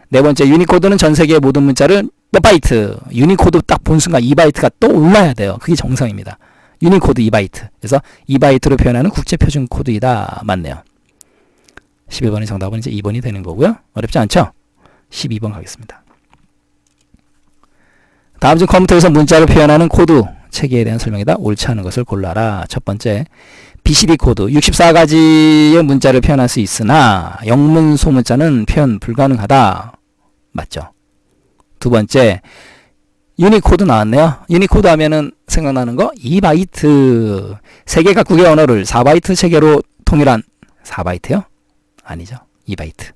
네 번째 유니코드는 전 세계의 모든 문자를 몇 바이트. 유니코드 딱 본 순간 2바이트가 또 올라야 돼요. 그게 정상입니다. 유니코드 2바이트. 그래서 2바이트로 표현하는 국제표준 코드이다. 맞네요. 11번의 정답은 이제 2번이 되는 거고요. 어렵지 않죠? 12번 가겠습니다. 다음 중 컴퓨터에서 문자를 표현하는 코드 체계에 대한 설명이다. 옳지 않은 것을 골라라. 첫 번째, BCD 코드 64가지의 문자를 표현할 수 있으나 영문 소문자는 표현 불가능하다. 맞죠? 두 번째, 유니코드 나왔네요. 유니코드 하면은 생각나는 거 2바이트. 세계 각국의 언어를 4바이트 체계로 통일한 4바이트요? 아니죠. 2바이트.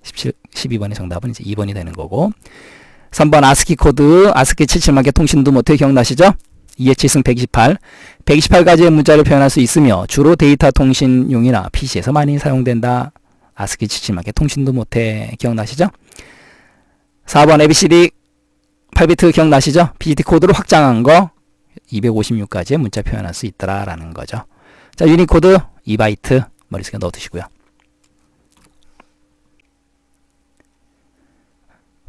12번의 정답은 이제 2번이 되는 거고. 3번 아스키 코드, 아스키 77만개 통신도 못해 기억나시죠? 2의 7승 128. 128가지의 문자를 표현할 수 있으며 주로 데이터 통신용이나 PC에서 많이 사용된다. 아스키 77만개 통신도 못해 기억나시죠? 4번 ABCD 8비트 기억나시죠? BCD 코드로 확장한 거 256가지의 문자 표현할 수 있더라라는 거죠. 자, 유니코드 2바이트 머릿속에 넣어두시고요.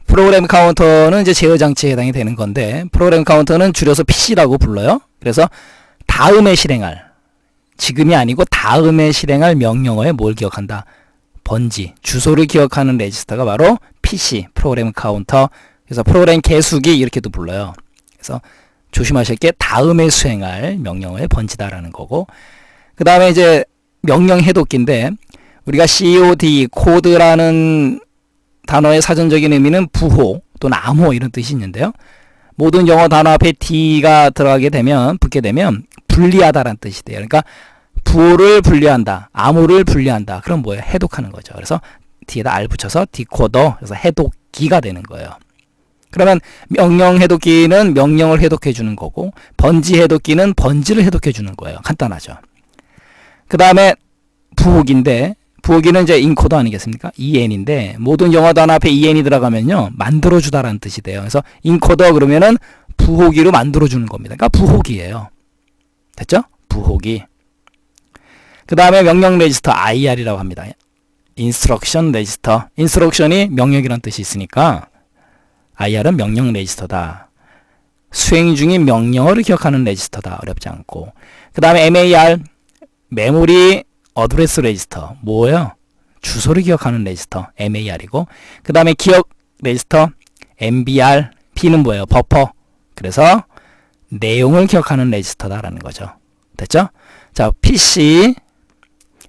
프로그램 카운터는 이제 제어 장치에 해당이 되는 건데, 프로그램 카운터는 줄여서 PC라고 불러요. 그래서 다음에 실행할, 지금이 아니고 다음에 실행할 명령어에 뭘 기억한다? 번지, 주소를 기억하는 레지스터가 바로 PC, 프로그램 카운터. 그래서 프로그램 계수기 이렇게도 불러요. 그래서 조심하실 게 다음에 수행할 명령어의 번지다라는 거고, 그 다음에 이제 명령 해독기인데, 우리가 COD, 코드라는 단어의 사전적인 의미는 부호 또는 암호 이런 뜻이 있는데요. 모든 영어 단어 앞에 D가 들어가게 되면, 붙게 되면 분리하다라는 뜻이 돼요. 그러니까 부호를 분리한다, 암호를 분리한다. 그럼 뭐예요? 해독하는 거죠. 그래서 뒤에다 R 붙여서 디코더, 그래서 해독기가 되는 거예요. 그러면 명령 해독기는 명령을 해독해 주는 거고, 번지 해독기는 번지를 해독해 주는 거예요. 간단하죠. 그 다음에 부호기인데, 부호기는 이제 인코더 아니겠습니까? en인데, 모든 영어 단어 앞에 en이 들어가면요, 만들어주다라는 뜻이 돼요. 그래서 인코더 그러면은 부호기로 만들어주는 겁니다. 그러니까 부호기예요. 됐죠? 부호기. 그 다음에 명령 레지스터 IR이라고 합니다. 인스트럭션 레지스터. 인스트럭션이 명령이라는 뜻이 있으니까 IR은 명령 레지스터다. 수행 중인 명령어를 기억하는 레지스터다. 어렵지 않고. 그 다음에 MAR, 메모리 어드레스 레지스터. 뭐예요? 주소를 기억하는 레지스터. MAR이고. 그 다음에 기억 레지스터, MBR, B는 뭐예요? 버퍼. 그래서 내용을 기억하는 레지스터다라는 거죠. 됐죠? 자, PC,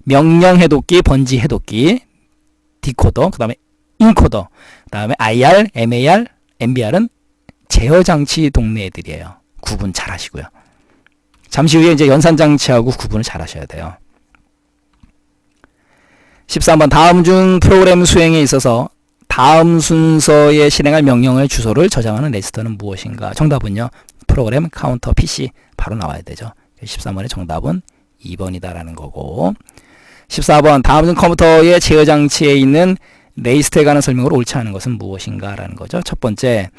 명령 해독기, 번지 해독기, 디코더, 그 다음에 인코더, 그 다음에 IR, MAR, MBR은 제어장치 동네 애들이에요. 구분 잘 하시고요. 잠시 후에 이제 연산장치하고 구분을 잘 하셔야 돼요. 13번 다음 중 프로그램 수행에 있어서 다음 순서에 실행할 명령어의 주소를 저장하는 레지스터는 무엇인가? 정답은요. 프로그램 카운터 PC 바로 나와야 되죠. 13번의 정답은 2번이다라는 거고. 14번 다음 중 컴퓨터의 제어장치에 있는 레지스터에 관한 설명으로 옳지 않은 것은 무엇인가? 라는 거죠. 첫 번째,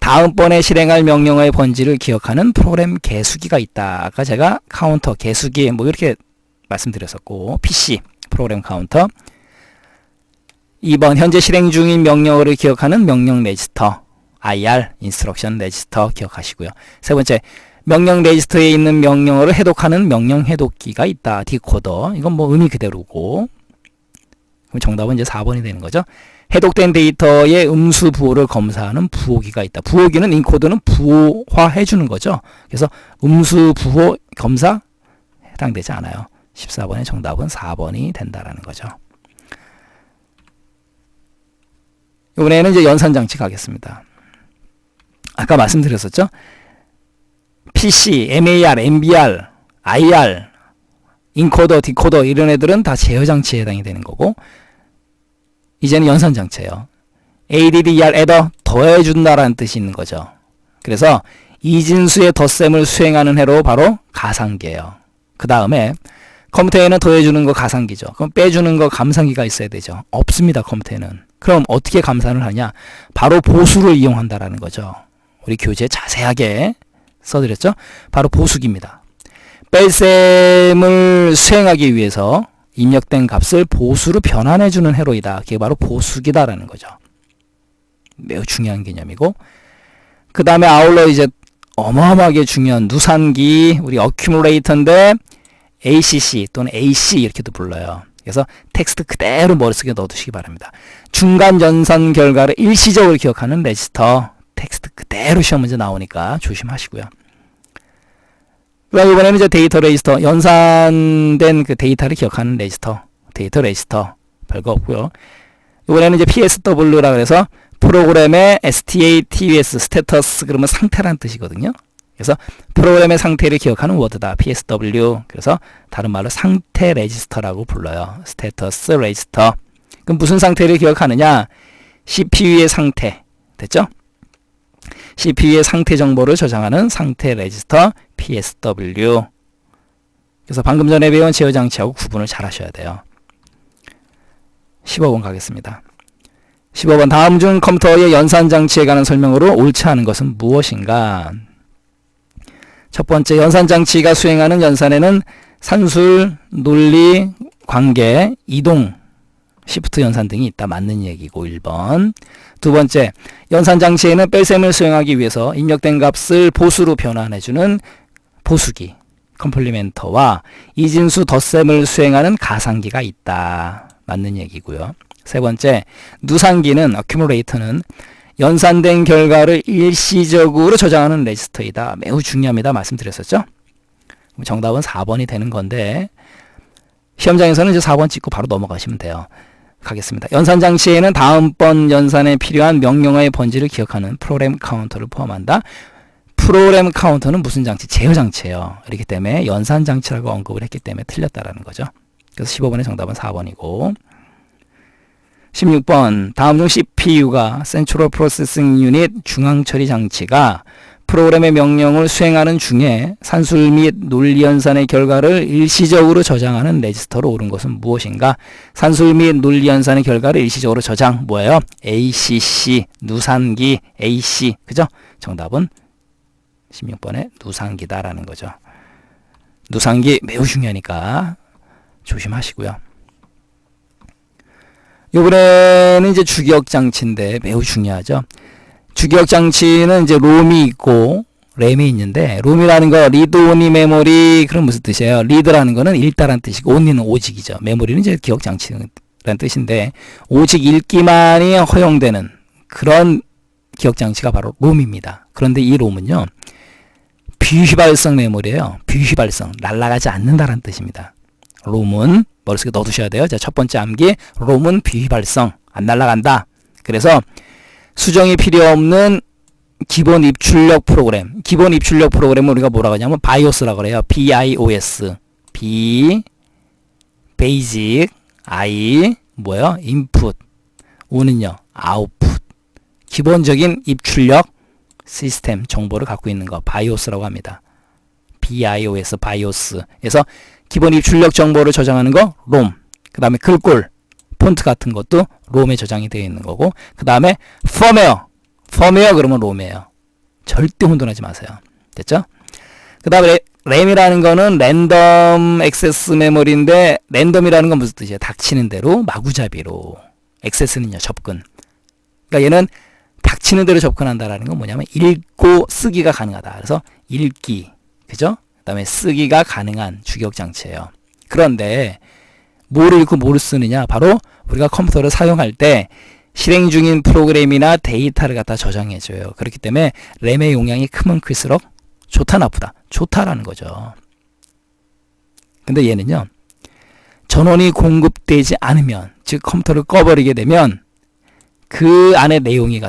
다음번에 실행할 명령어의 번지를 기억하는 프로그램 개수기가 있다. 아까 제가 카운터, 개수기 뭐 이렇게 말씀드렸었고, PC, 프로그램 카운터. 2번, 현재 실행 중인 명령어를 기억하는 명령 레지스터, IR, 인스트럭션 레지스터 기억하시고요. 세 번째, 명령 레지스터에 있는 명령어를 해독하는 명령 해독기가 있다. 디코더. 이건 뭐 의미 그대로고. 그럼 정답은 이제 4번이 되는 거죠. 해독된 데이터의 음수 부호를 검사하는 부호기가 있다. 부호기는 인코드는 부호화해 주는 거죠. 그래서 음수 부호 검사 해당되지 않아요. 14번의 정답은 4번이 된다라는 거죠. 이번에는 이제 연산장치 가겠습니다. 아까 말씀드렸었죠. PC, MAR, MBR, IR, 인코더, 디코더 이런 애들은 다 제어장치에 해당이 되는 거고, 이제는 연산장치예요. ADDER, 애더, 더해준다라는 뜻이 있는 거죠. 그래서 이진수의 덧셈을 수행하는 해로 바로 가상기예요. 그 다음에 컴퓨터에는 더해주는 거 가상기죠. 그럼 빼주는 거 감상기가 있어야 되죠. 없습니다. 컴퓨터에는. 그럼 어떻게 감산을 하냐? 바로 보수를 이용한다라는 거죠. 우리 교재에 자세하게 써드렸죠. 바로 보수기입니다. 뺄셈을 수행하기 위해서 입력된 값을 보수로 변환해주는 회로이다. 그게 바로 보수기다라는 거죠. 매우 중요한 개념이고, 그 다음에 아울러 이제 어마어마하게 중요한 누산기, 우리 어큐뮬레이터인데 ACC 또는 AC 이렇게도 불러요. 그래서 텍스트 그대로 머릿속에 넣어두시기 바랍니다. 중간 연산 결과를 일시적으로 기억하는 레지스터. 텍스트 그대로 시험 문제 나오니까 조심하시고요. 그다음 이번에는 이제 데이터 레지스터, 연산된 그 데이터를 기억하는 레지스터, 데이터 레지스터 별거 없고요. 이번에는 이제 PSW라 그래서 프로그램의 STATUS, 스테터스 그러면 상태라는 뜻이거든요. 그래서 프로그램의 상태를 기억하는 워드다. PSW. 그래서 다른 말로 상태 레지스터라고 불러요. 스테터스 레지스터. 그럼 무슨 상태를 기억하느냐? CPU의 상태. 됐죠? CPU의 상태 정보를 저장하는 상태 레지스터 PSW. 그래서 방금 전에 배운 제어장치하고 구분을 잘 하셔야 돼요. 15번 가겠습니다. 15번 다음 중 컴퓨터의 연산장치에 관한 설명으로 옳지 않은 것은 무엇인가? 첫 번째, 연산장치가 수행하는 연산에는 산술, 논리, 관계, 이동, 시프트 연산 등이 있다. 맞는 얘기고 1번. 두 번째, 연산장치에는 뺄셈을 수행하기 위해서 입력된 값을 보수로 변환해주는 보수기, 컴플리멘터와 이진수 덧셈을 수행하는 가상기가 있다. 맞는 얘기고요. 세 번째, 누산기는 어큐뮬레이터는 연산된 결과를 일시적으로 저장하는 레지스터이다. 매우 중요합니다. 말씀드렸었죠? 정답은 4번이 되는 건데 시험장에서는 이제 4번 찍고 바로 넘어가시면 돼요. 가겠습니다. 연산장치에는 다음번 연산에 필요한 명령어의 번지를 기억하는 프로그램 카운터를 포함한다. 프로그램 카운터는 무슨 장치? 제어장치예요. 그렇기 때문에 연산장치라고 언급을 했기 때문에 틀렸다라는 거죠. 그래서 15번의 정답은 4번이고 16번 다음 중 CPU가 Central Processing Unit 중앙처리 장치가 프로그램의 명령을 수행하는 중에 산술 및 논리 연산의 결과를 일시적으로 저장하는 레지스터로 옳은 것은 무엇인가? 산술 및 논리 연산의 결과를 일시적으로 저장 뭐예요? ACC 누산기 AC 그죠? 정답은 16번의 누산기다라는 거죠. 누산기 매우 중요하니까 조심하시고요. 이번에는 이제 주기억 장치인데 매우 중요하죠. 주기억 장치는 이제 롬이 있고 램이 있는데 롬이라는 거 리드 온리 메모리 그럼 무슨 뜻이에요? 리드라는 거는 읽다라는 뜻이고 온리는 오직이죠. 메모리는 이제 기억 장치라는 뜻인데 오직 읽기만이 허용되는 그런 기억 장치가 바로 롬입니다. 그런데 이 롬은요. 비휘발성 메모리예요. 비휘발성 날아가지 않는다라는 뜻입니다. 롬은 머릿속에 넣어두셔야 돼요. 자, 첫 번째 암기 롬은 비휘발성 안 날아간다. 그래서 수정이 필요 없는 기본 입출력 프로그램. 기본 입출력 프로그램은 우리가 뭐라고 하냐면 BIOS라고 그래요. BIOS. B 베이직 I 뭐예요? 인풋. O는요. 아웃풋. 기본적인 입출력 시스템 정보를 갖고 있는 거 BIOS라고 합니다. BIOS BIOS. 그래서 기본 입출력 정보를 저장하는 거 롬. 그 다음에 글꼴 폰트 같은 것도 롬에 저장이 되어 있는 거고 그 다음에 펌웨어 그러면 롬이에요. 절대 혼돈하지 마세요. 됐죠? 그 다음에 램이라는 거는 랜덤 액세스 메모리인데 랜덤이라는 건 무슨 뜻이에요? 닥치는 대로 마구잡이로 액세스는요 접근. 그러니까 얘는 닥치는 대로 접근한다라는 건 뭐냐면 읽고 쓰기가 가능하다. 그래서 읽기 그죠? 그 다음에 쓰기가 가능한 주기억 장치예요. 그런데 뭘 읽고 뭘 쓰느냐? 바로 우리가 컴퓨터를 사용할 때 실행 중인 프로그램이나 데이터를 갖다 저장해줘요. 그렇기 때문에 램의 용량이 크면 클수록 좋다 나쁘다? 좋다라는 거죠. 근데 얘는요. 전원이 공급되지 않으면 즉 컴퓨터를 꺼버리게 되면 그 안에 내용이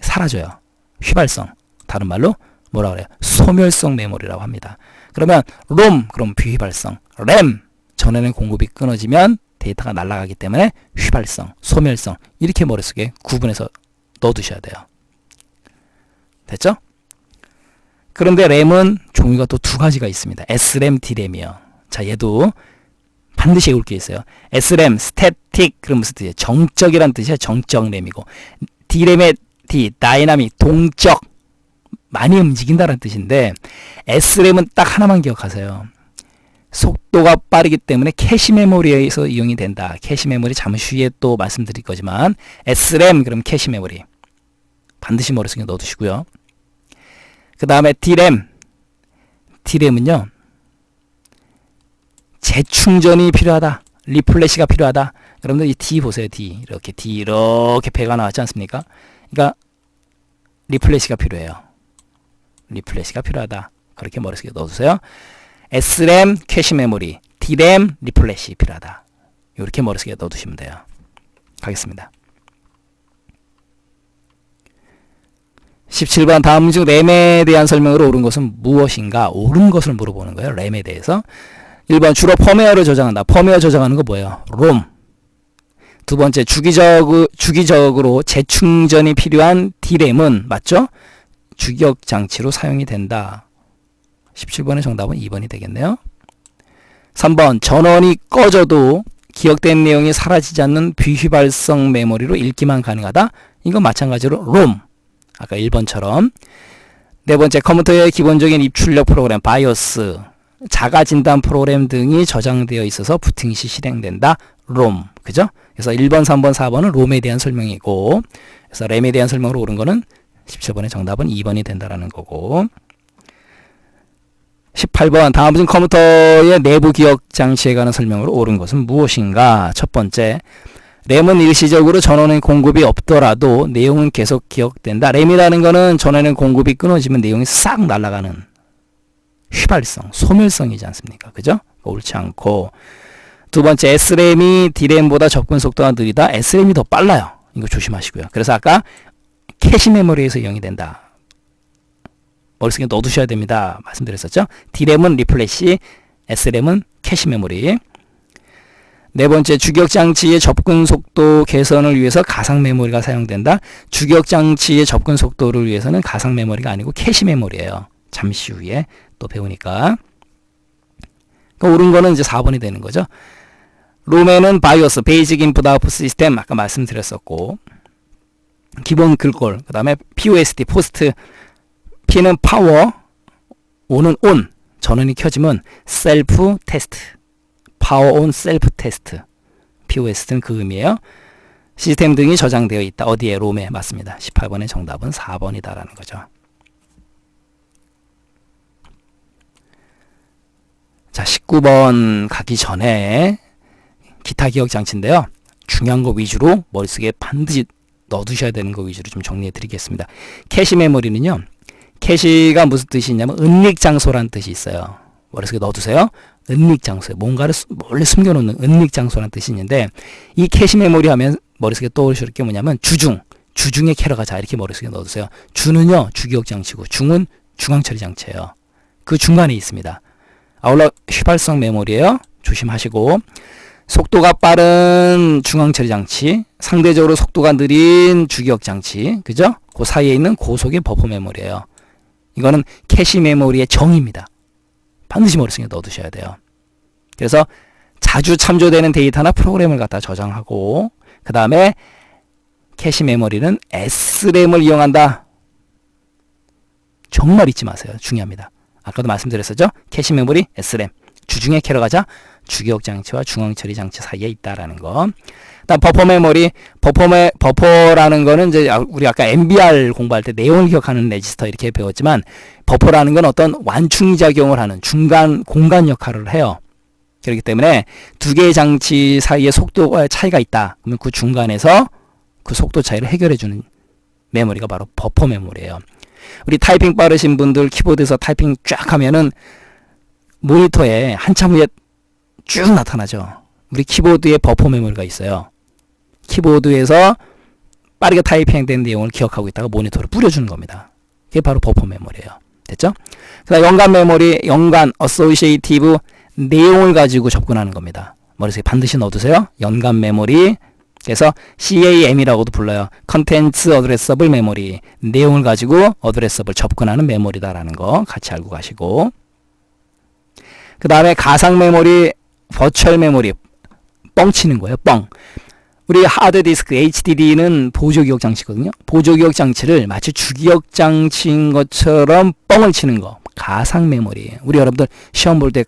사라져요. 휘발성. 다른 말로 뭐라 그래요? 소멸성 메모리라고 합니다. 그러면 롬 그럼 비휘발성. 램 전원의 공급이 끊어지면 데이터가 날아가기 때문에 휘발성, 소멸성 이렇게 머릿속에 구분해서 넣어두셔야 돼요. 됐죠? 그런데 램은 종류가 또 두 가지가 있습니다. SRAM, DRAM이요. 자, 얘도 반드시 외울 게 있어요. SRAM, 스태틱 그럼 무슨 뜻이에요? 정적이란 뜻이에요. 정적 램이고 DRAM의 D, 다이나믹, 동적 많이 움직인다는 뜻인데 SRAM은 딱 하나만 기억하세요. 속도가 빠르기 때문에 캐시 메모리에서 이용이 된다. 캐시 메모리 잠시 후에 또 말씀드릴 거지만 SRAM 그럼 캐시 메모리 반드시 머릿속에 넣어두시고요. 그 다음에 DRAM은요 재충전이 필요하다. 리플래시가 필요하다. 여러분들 이 D 보세요. D 이렇게 배가 나왔지 않습니까? 그러니까 리플래시가 필요해요. 리플래시가 필요하다. 그렇게 머릿속에 넣어두세요. SRAM 캐시 메모리, DRAM 리플래시 필요하다. 이렇게 머릿속에 넣어두시면 돼요. 가겠습니다. 17번 다음 중 램에 대한 설명으로 옳은 것은 무엇인가? 옳은 것을 물어보는 거예요. 램에 대해서. 1번 주로 펌웨어를 저장한다. 펌웨어 저장하는 거 뭐예요? 롬. 두 번째 주기적으로 재충전이 필요한 DRAM은 맞죠? 주기억 장치로 사용이 된다. 17번의 정답은 2번이 되겠네요. 3번 전원이 꺼져도 기억된 내용이 사라지지 않는 비휘발성 메모리로 읽기만 가능하다. 이건 마찬가지로 롬. 아까 1번처럼. 네 번째 컴퓨터의 기본적인 입출력 프로그램 바이오스, 자가 진단 프로그램 등이 저장되어 있어서 부팅 시 실행된다. 롬. 그죠? 그래서 1번, 3번, 4번은 롬에 대한 설명이고 그래서 램에 대한 설명으로 옳은 거는 17번의 정답은 2번이 된다라는 거고 18번 다음 중 컴퓨터의 내부 기억 장치에 관한 설명으로 옳은 것은 무엇인가? 첫 번째 램은 일시적으로 전원의 공급이 없더라도 내용은 계속 기억된다. 램이라는 거는 전원의 공급이 끊어지면 내용이 싹 날아가는 휘발성, 소멸성이지 않습니까? 그죠? 옳지 않고 두 번째 SRAM이 DRAM보다 접근 속도가 느리다. SRAM이 더 빨라요. 이거 조심하시고요. 그래서 아까 캐시 메모리에서 이용이 된다. 머릿속에 넣어두셔야 됩니다. 말씀드렸었죠? DRAM은 리플래시, SRAM은 캐시 메모리. 네 번째, 주기억장치의 접근 속도 개선을 위해서 가상 메모리가 사용된다. 주기억장치의 접근 속도를 위해서는 가상 메모리가 아니고 캐시 메모리예요. 잠시 후에 또 배우니까. 옳은 거는 이제 4번이 되는 거죠. 롬에는 바이오스, 베이직 인풋 아웃풋 시스템 아까 말씀드렸었고 기본 글꼴, 그 다음에 POST, 포스트, P는 파워, O는 온, 전원이 켜지면 셀프 테스트, 파워 온 셀프 테스트, POST는 그 의미예요. 시스템 등이 저장되어 있다. 어디에? 롬에. 맞습니다. 18번의 정답은 4번이다라는 거죠. 자, 19번 가기 전에 기타 기억 장치인데요. 중요한 거 위주로 머릿속에 반드시 넣어두셔야 되는 거 위주로 좀 정리해 드리겠습니다. 캐시 메모리는요. 캐시가 무슨 뜻이 있냐면 은닉장소라는 뜻이 있어요. 머릿속에 넣어두세요. 은닉장소에 뭔가를 몰래 숨겨놓는 은닉장소라는 뜻이 있는데 이 캐시 메모리 하면 머릿속에 떠오르실 게 뭐냐면 주중의 캐러가 자 이렇게 머릿속에 넣어두세요. 주는요. 주기억장치고 중은 중앙처리장치예요. 그 중간에 있습니다. 아울러 휘발성 메모리예요. 조심하시고 속도가 빠른 중앙처리장치, 상대적으로 속도가 느린 주기억장치, 그죠? 그 사이에 있는 고속의 버퍼 메모리예요. 이거는 캐시 메모리의 정의입니다. 반드시 머릿속에 넣어두셔야 돼요. 그래서 자주 참조되는 데이터나 프로그램을 갖다 저장하고 그 다음에 캐시 메모리는 SRAM을 이용한다. 정말 잊지 마세요. 중요합니다. 아까도 말씀드렸었죠? 캐시 메모리, SRAM. 주중에 캐러가자 주기억 장치와 중앙 처리 장치 사이에 있다라는 거. 그다음 버퍼 메모리, 버퍼라는 거는 이제 우리 아까 MBR 공부할 때 내용을 기억하는 레지스터 이렇게 배웠지만 버퍼라는 건 어떤 완충 작용을 하는 중간 공간 역할을 해요. 그렇기 때문에 두 개의 장치 사이에 속도가 차이가 있다. 그러면 그 중간에서 그 속도 차이를 해결해 주는 메모리가 바로 버퍼 메모리예요. 우리 타이핑 빠르신 분들 키보드에서 타이핑 쫙 하면은 모니터에 한참 후에 쭉 나타나죠. 우리 키보드에 버퍼 메모리가 있어요. 키보드에서 빠르게 타이핑된 내용을 기억하고 있다가 모니터로 뿌려주는 겁니다. 그게 바로 버퍼 메모리예요. 됐죠? 그다음 연관 메모리, 연관, 어소시에이티브 내용을 가지고 접근하는 겁니다. 머릿속에 반드시 넣어두세요. 연관 메모리. 그래서 CAM이라고도 불러요. Contents Addressable Memory. 내용을 가지고 어드레서블 접근하는 메모리다라는 거 같이 알고 가시고. 그 다음에 가상 메모리, 버추얼 메모리. 뻥치는 거예요. 뻥. 우리 하드디스크 HDD는 보조기억 장치거든요. 보조기억 장치를 마치 주기억 장치인 것처럼 뻥을 치는 거. 가상 메모리예요. 우리 여러분들 시험 볼 때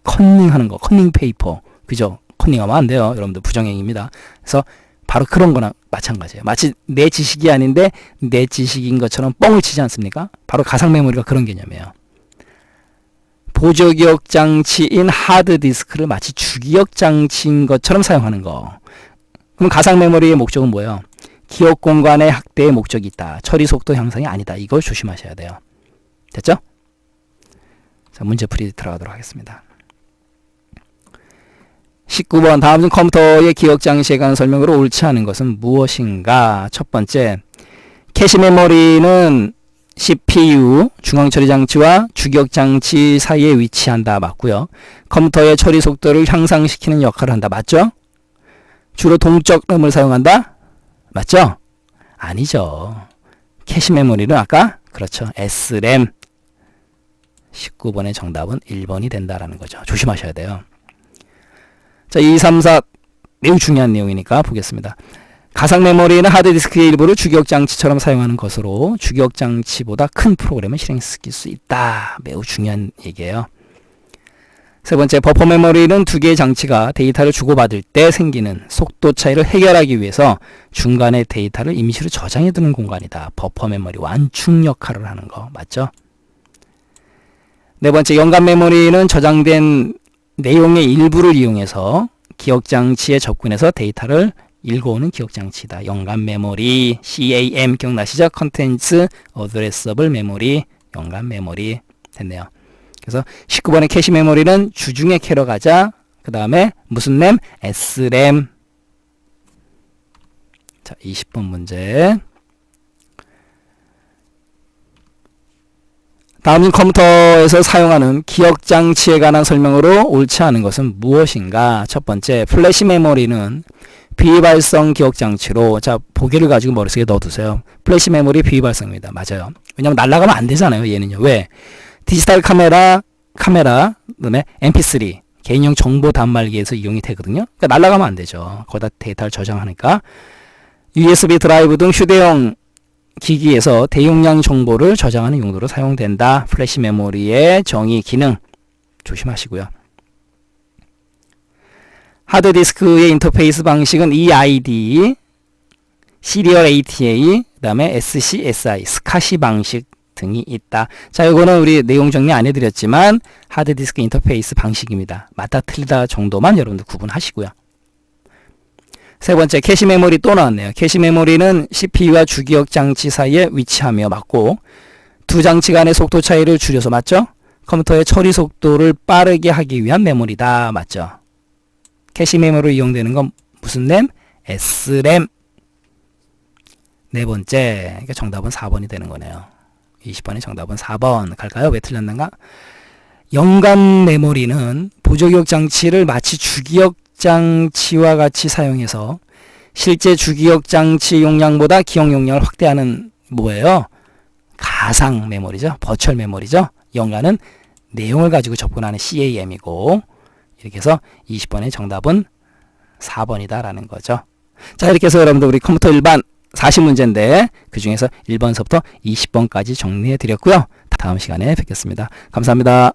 컨닝하는 거. 컨닝 페이퍼. 그죠? 컨닝하면 안 돼요. 여러분들 부정행위입니다. 그래서 바로 그런 거나 마찬가지예요. 마치 내 지식이 아닌데 내 지식인 것처럼 뻥을 치지 않습니까? 바로 가상 메모리가 그런 개념이에요. 보조기억 장치인 하드디스크를 마치 주기억 장치인 것처럼 사용하는 거. 그럼 가상 메모리의 목적은 뭐예요? 기억 공간의 확대의 목적이 있다. 처리 속도 향상이 아니다. 이걸 조심하셔야 돼요. 됐죠? 자, 문제풀이 들어가도록 하겠습니다. 19번 다음 중 컴퓨터의 기억 장치에 관한 설명으로 옳지 않은 것은 무엇인가? 첫 번째, 캐시 메모리는 CPU, 중앙처리 장치와 주기억 장치 사이에 위치한다. 맞고요. 컴퓨터의 처리 속도를 향상시키는 역할을 한다. 맞죠? 주로 동적 램을 사용한다? 맞죠? 아니죠. 캐시 메모리는 아까 그렇죠. SRAM. 19번의 정답은 1번이 된다라는 거죠. 조심하셔야 돼요. 자, 2, 3, 4 매우 중요한 내용이니까 보겠습니다. 가상 메모리는 하드디스크의 일부를 주기억 장치처럼 사용하는 것으로 주기억 장치보다 큰 프로그램을 실행시킬 수 있다. 매우 중요한 얘기예요. 세 번째, 버퍼 메모리는 두 개의 장치가 데이터를 주고받을 때 생기는 속도 차이를 해결하기 위해서 중간에 데이터를 임시로 저장해 두는 공간이다. 버퍼 메모리 완충 역할을 하는 거 맞죠? 네 번째, 연관 메모리는 저장된 내용의 일부를 이용해서 기억장치에 접근해서 데이터를 읽어오는 기억장치다. 연관 메모리, CAM 기억나시죠? Contents Addressable Memory, 연관 메모리 됐네요. 그래서 19번의 캐시 메모리는 주중에 캐러 가자. 그 다음에 무슨 램? SRAM. 자, 20번 문제. 다음 컴퓨터에서 사용하는 기억장치에 관한 설명으로 옳지 않은 것은 무엇인가? 첫 번째, 플래시 메모리는 비발성 기억장치로, 자, 보기를 가지고 머릿속에 넣어두세요. 플래시 메모리 비발성입니다. 맞아요. 왜냐면 날아가면 안 되잖아요. 얘는요. 왜? 디지털 카메라, 그다음에 MP3, 개인용 정보 단말기에서 이용이 되거든요. 그러니까 날아가면 안 되죠. 거기다 데이터를 저장하니까. USB 드라이브 등 휴대용 기기에서 대용량 정보를 저장하는 용도로 사용된다. 플래시 메모리의 정의 기능 조심하시고요. 하드디스크의 인터페이스 방식은 EID, 시리얼 ATA, 그 다음에 SCSI, 스카시 방식 등이 있다. 자, 이거는 우리 내용 정리 안 해드렸지만 하드디스크 인터페이스 방식입니다. 맞다 틀리다 정도만 여러분들 구분하시고요. 세 번째, 캐시 메모리 또 나왔네요. 캐시 메모리는 CPU와 주기억 장치 사이에 위치하며 맞고, 두 장치 간의 속도 차이를 줄여서 맞죠? 컴퓨터의 처리 속도를 빠르게 하기 위한 메모리다. 맞죠? 캐시 메모리로 이용되는 건 무슨 램? SRAM. 네 번째, 그러니까 정답은 4번이 되는 거네요. 20번의 정답은 4번. 갈까요? 왜 틀렸는가? 연관 메모리는 보조기억 장치를 마치 주기억 장치와 같이 사용해서 실제 주기억 장치 용량보다 기억 용량을 확대하는 뭐예요? 가상 메모리죠. 버추얼 메모리죠. 연관은 내용을 가지고 접근하는 CAM이고, 이렇게 해서 20번의 정답은 4번이다 라는 거죠. 자, 이렇게 해서 여러분들 우리 컴퓨터 일반 40문제인데 그 중에서 1번서부터 20번까지 정리해 드렸고요. 다음 시간에 뵙겠습니다. 감사합니다.